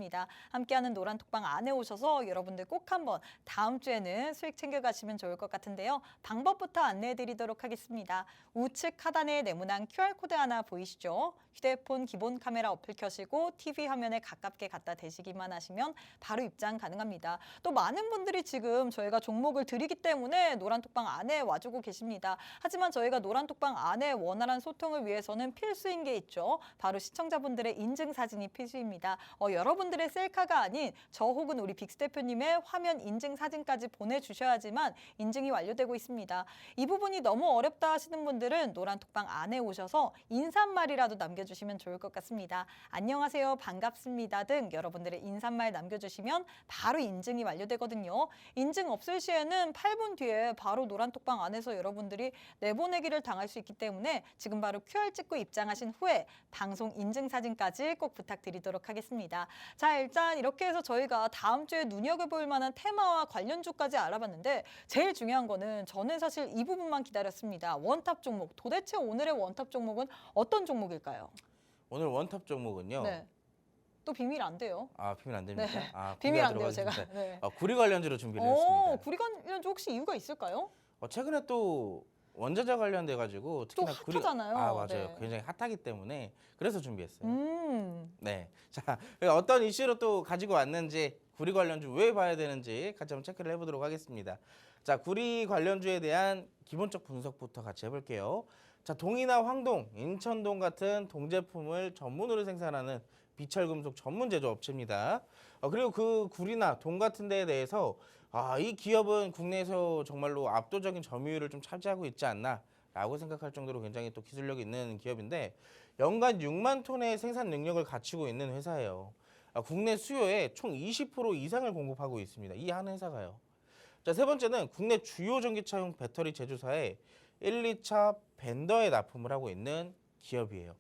함께하는 노란톡방 안에 오셔서 여러분들 꼭 한번 다음 주에는 수익 챙겨가시면 좋을 것 같은데요. 방법부터 안내해드리도록 하겠습니다. 우측 하단에 네모난 QR코드 하나 보이시죠? 휴대폰 기본 카메라 어플 켜시고 TV 화면에 가깝게 갖다 대시기만 하시면 바로 입장 가능합니다. 또 많은 분들이 지금 저희가 종목을 드리기 때문에 노란톡방 안에 와주고 계십니다. 하지만 저희가 노란톡방 안에 원활한 소통을 위해서는 필수인 게 있죠. 바로 시청자분들의 인증사진이 필수입니다. 여러분들의 셀카가 아닌 저 혹은 우리 빅스 대표님의 화면 인증사진까지 보내주셔야지만 인증이 완료되고 있습니다. 이 부분이 너무 어렵다 하시는 분들은 노란톡방 안에 오셔서 인사말이라도 남겨주시면 좋을 것 같습니다. 안녕하세요, 반갑습니다 등 여러분들의 인사말 남겨주시면 바로 인증이 완료되거든요. 인증 없을 시에는 8분 뒤에 바로 노란톡방 안에서 여러분들이 내보내기를 당할 수 있기 때문에 지금 바로 QR 찍고 입장하신 후에 방송 인증사진까지 꼭 부탁드리도록 하겠습니다. 자, 일단 이렇게 해서 저희가 다음 주에 눈여겨볼 만한 테마와 관련주까지 알아봤는데 제일 중요한 거는 저는 사실 이 부분만 기다렸습니다. 원탑 종목. 도대체 오늘의 원탑 종목은 어떤 종목일까요? 오늘 원탑 종목은요. 네. 또 비밀 안 돼요. 비밀 안 됩니까? 네. 구리가 비밀 안 돼요, 들어가서 제가. 진짜. 네. 구리 관련주로 준비를 했습니다. 구리 관련주 혹시 이유가 있을까요? 최근에 또 원자재 관련돼 가지고 특히나 또 핫하잖아요. 맞아요. 네. 굉장히 핫하기 때문에 그래서 준비했어요. 음. 네. 자, 어떤 이슈로 또 가지고 왔는지 구리 관련주 왜 봐야 되는지 같이 한번 체크를 해보도록 하겠습니다. 자, 구리 관련주에 대한 기본적 분석부터 같이 해볼게요. 자, 동이나 황동, 인천동 같은 동제품을 전문으로 생산하는 비철금속 전문 제조업체입니다. 그리고 그 구리나 동 같은 데에 대해서 이 기업은 국내에서 정말로 압도적인 점유율을 좀 차지하고 있지 않나라고 생각할 정도로 굉장히 또 기술력이 있는 기업인데 연간 6만 톤의 생산 능력을 갖추고 있는 회사예요. 국내 수요의 총 20% 이상을 공급하고 있습니다. 이 한 회사가요. 자, 세 번째는 국내 주요 전기차용 배터리 제조사에 1, 2차 벤더에 납품을 하고 있는 기업이에요.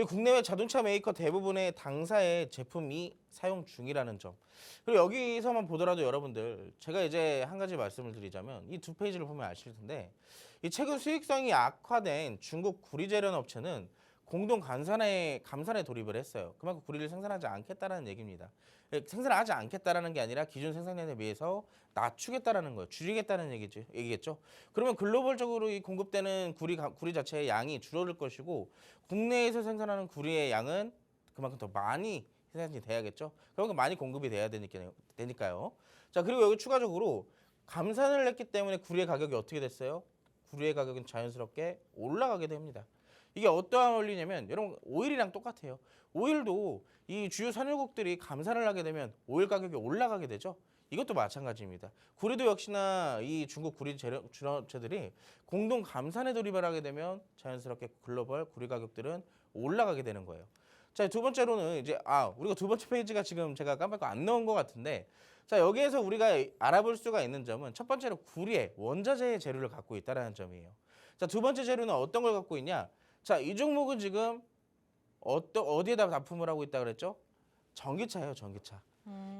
국내외 자동차 메이커 대부분의 당사의 제품이 사용 중이라는 점. 그리고 여기서만 보더라도 여러분들 제가 이제 한 가지 말씀을 드리자면 이 두 페이지를 보면 아실 텐데 이 최근 수익성이 악화된 중국 구리 재련 업체는 공동 감산에 돌입을 했어요. 그만큼 구리를 생산하지 않겠다라는 얘기입니다. 생산하지 않겠다라는 게 아니라 기존 생산량에 비해서 낮추겠다라는 거예요. 줄이겠다는 얘기겠죠. 그러면 글로벌적으로 이 공급되는 구리 자체의 양이 줄어들 것이고 국내에서 생산하는 구리의 양은 그만큼 더 많이 생산이 돼야겠죠. 그만큼 많이 공급이 돼야 되니까요. 자, 그리고 여기 추가적으로 감산을 했기 때문에 구리의 가격이 어떻게 됐어요? 구리의 가격은 자연스럽게 올라가게 됩니다. 이게 어떠한 원리냐면 여러분 오일이랑 똑같아요. 오일도 이 주요 산유국들이 감산을 하게 되면 오일 가격이 올라가게 되죠. 이것도 마찬가지입니다. 구리도 역시나 이 중국 구리 제조업체들이 공동 감산에 돌입을 하게 되면 자연스럽게 글로벌 구리 가격들은 올라가게 되는 거예요. 자, 두 번째로는 이제 우리가 두 번째 페이지가 지금 제가 깜빡 안 넣은 것 같은데 자, 여기에서 우리가 알아볼 수가 있는 점은 첫 번째로 구리의 원자재의 재료를 갖고 있다는 점이에요. 자, 두 번째 재료는 어떤 걸 갖고 있냐? 자, 이 종목은 지금 어디에다 납품을 하고 있다 그랬죠? 전기차예요, 전기차.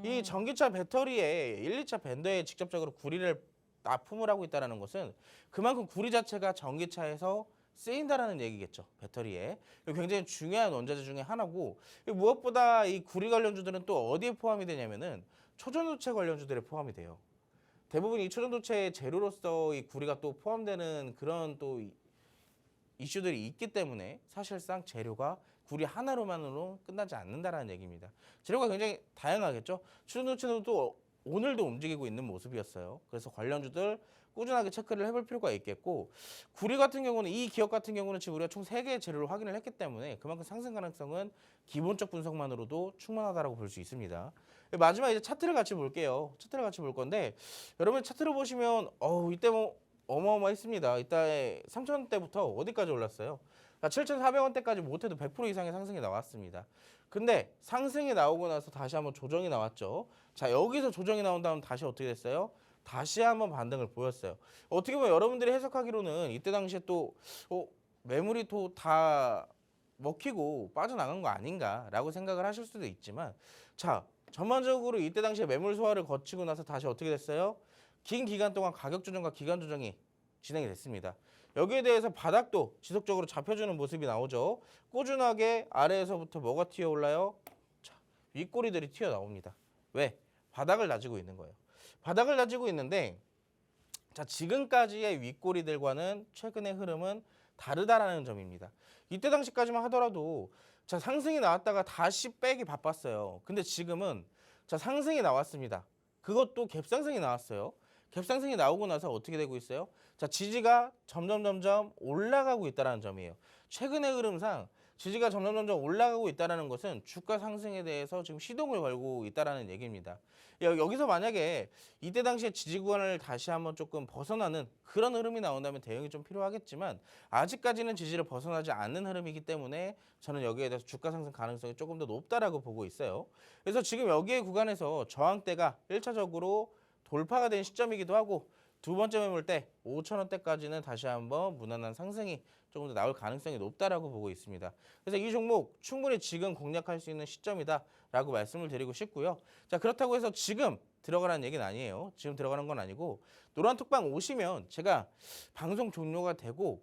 이 전기차 배터리에 1, 2차 밴더에 직접적으로 구리를 납품을 하고 있다는 것은 그만큼 구리 자체가 전기차에서 쓰인다라는 얘기겠죠. 배터리에. 굉장히 중요한 원자재 중에 하나고 무엇보다 이 구리 관련주들은 또 어디에 포함이 되냐면은 초전도체 관련주들에 포함이 돼요. 대부분 이 초전도체의 재료로서 이 구리가 또 포함되는 그런 또 이슈들이 있기 때문에 사실상 재료가 구리 하나로만으로 끝나지 않는다라는 얘기입니다. 재료가 굉장히 다양하겠죠. 초전도체도 또 오늘도 움직이고 있는 모습이었어요. 그래서 관련주들 꾸준하게 체크를 해볼 필요가 있겠고 구리 같은 경우는 이 기업 같은 경우는 지금 우리가 총 3개의 재료를 확인을 했기 때문에 그만큼 상승 가능성은 기본적 분석만으로도 충분하다고 볼 수 있습니다. 마지막 이제 차트를 같이 볼게요. 차트를 같이 볼 건데 여러분 차트를 보시면 이때 뭐 어마어마했습니다. 이때 3,000원대부터 어디까지 올랐어요? 7,400원대까지 못해도 100% 이상의 상승이 나왔습니다. 근데 상승이 나오고 나서 다시 한번 조정이 나왔죠. 자, 여기서 조정이 나온 다음 다시 어떻게 됐어요? 다시 한번 반등을 보였어요. 어떻게 보면 여러분들이 해석하기로는 이때 당시에 또 매물이 또 다 먹히고 빠져나간 거 아닌가라고 생각을 하실 수도 있지만 자, 전반적으로 이때 당시에 매물 소화를 거치고 나서 다시 어떻게 됐어요? 긴 기간 동안 가격 조정과 기간 조정이 진행이 됐습니다. 여기에 대해서 바닥도 지속적으로 잡혀주는 모습이 나오죠. 꾸준하게 아래에서부터 뭐가 튀어올라요? 자, 윗꼬리들이 튀어나옵니다. 왜? 바닥을 다지고 있는 거예요. 바닥을 다지고 있는데 자, 지금까지의 윗꼬리들과는 최근의 흐름은 다르다라는 점입니다. 이때 당시까지만 하더라도 자, 상승이 나왔다가 다시 빼기 바빴어요. 근데 지금은 자, 상승이 나왔습니다. 그것도 갭상승이 나왔어요. 갭상승이 나오고 나서 어떻게 되고 있어요? 자, 지지가 점점 올라가고 있다는 점이에요. 최근의 흐름상 지지가 점점 올라가고 있다는 것은 주가 상승에 대해서 지금 시동을 걸고 있다는 얘기입니다. 여기서 만약에 이때 당시에 지지 구간을 다시 한번 조금 벗어나는 그런 흐름이 나온다면 대응이 좀 필요하겠지만 아직까지는 지지를 벗어나지 않는 흐름이기 때문에 저는 여기에 대해서 주가 상승 가능성이 조금 더 높다라고 보고 있어요. 그래서 지금 여기의 구간에서 저항대가 1차적으로 돌파가 된 시점이기도 하고 두 번째 매물대 5,000원대까지는 다시 한번 무난한 상승이 조금 더 나올 가능성이 높다라고 보고 있습니다. 그래서 이 종목 충분히 지금 공략할 수 있는 시점이다라고 말씀을 드리고 싶고요. 자, 그렇다고 해서 지금 들어가라는 얘기는 아니에요. 지금 들어가는 건 아니고 노란톡방 오시면 제가 방송 종료가 되고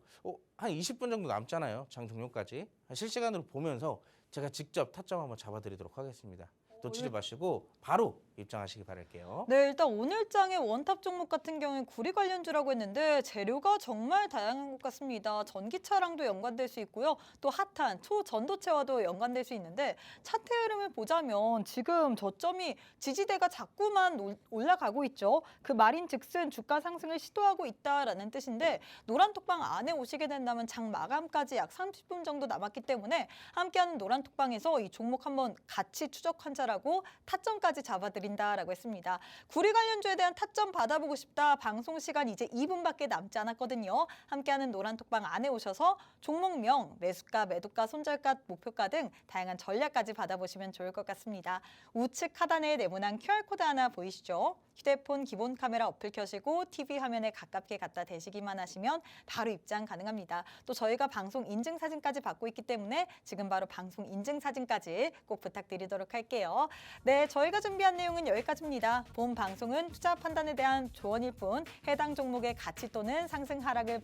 한 20분 정도 남잖아요. 장 종료까지. 실시간으로 보면서 제가 직접 타점 한번 잡아드리도록 하겠습니다. 놓치지 마시고 바로 입장하시기 바랄게요. 네, 일단 오늘장의 원탑 종목 같은 경우에 구리 관련주라고 했는데 재료가 정말 다양한 것 같습니다. 전기차랑도 연관될 수 있고요. 또 핫한 초전도체와도 연관될 수 있는데 차트 흐름을 보자면 지금 저점이 지지대가 자꾸만 올라가고 있죠. 그 말인즉슨 주가 상승을 시도하고 있다라는 뜻인데 노란톡방 안에 오시게 된다면 장 마감까지 약 30분 정도 남았기 때문에 함께하는 노란톡방에서 이 종목 한번 같이 추적 환찰하고 타점까지 잡아드린다라고 했습니다. 구리 관련주에 대한 타점 받아보고 싶다. 방송 시간 이제 2분밖에 남지 않았거든요. 함께하는 노란톡방 안에 오셔서 종목명, 매수가, 매도가, 손절가, 목표가 등 다양한 전략까지 받아보시면 좋을 것 같습니다. 우측 하단에 네모난 QR코드 하나 보이시죠? 휴대폰 기본 카메라 어플 켜시고 TV 화면에 가깝게 갖다 대시기만 하시면 바로 입장 가능합니다. 또 저희가 방송 인증 사진까지 받고 있기 때문에 지금 바로 방송 인증 사진까지 꼭 부탁드리도록 할게요. 네, 저희가 준비한 내용은 여기까지입니다. 본 방송은 투자 판단에 대한 조언일 뿐 해당 종목의 가치 또는 상승 하락을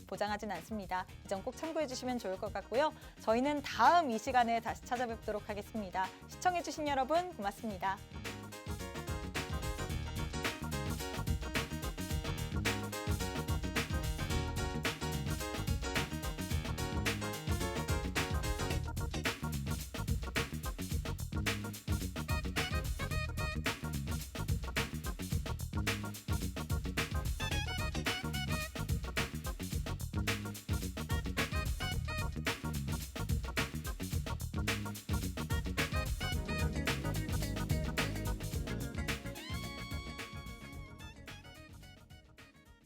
보장하진 않습니다. 이 점 꼭 참고해 주시면 좋을 것 같고요. 저희는 다음 이 시간에 다시 찾아뵙도록 하겠습니다. 시청해 주신 여러분 고맙습니다.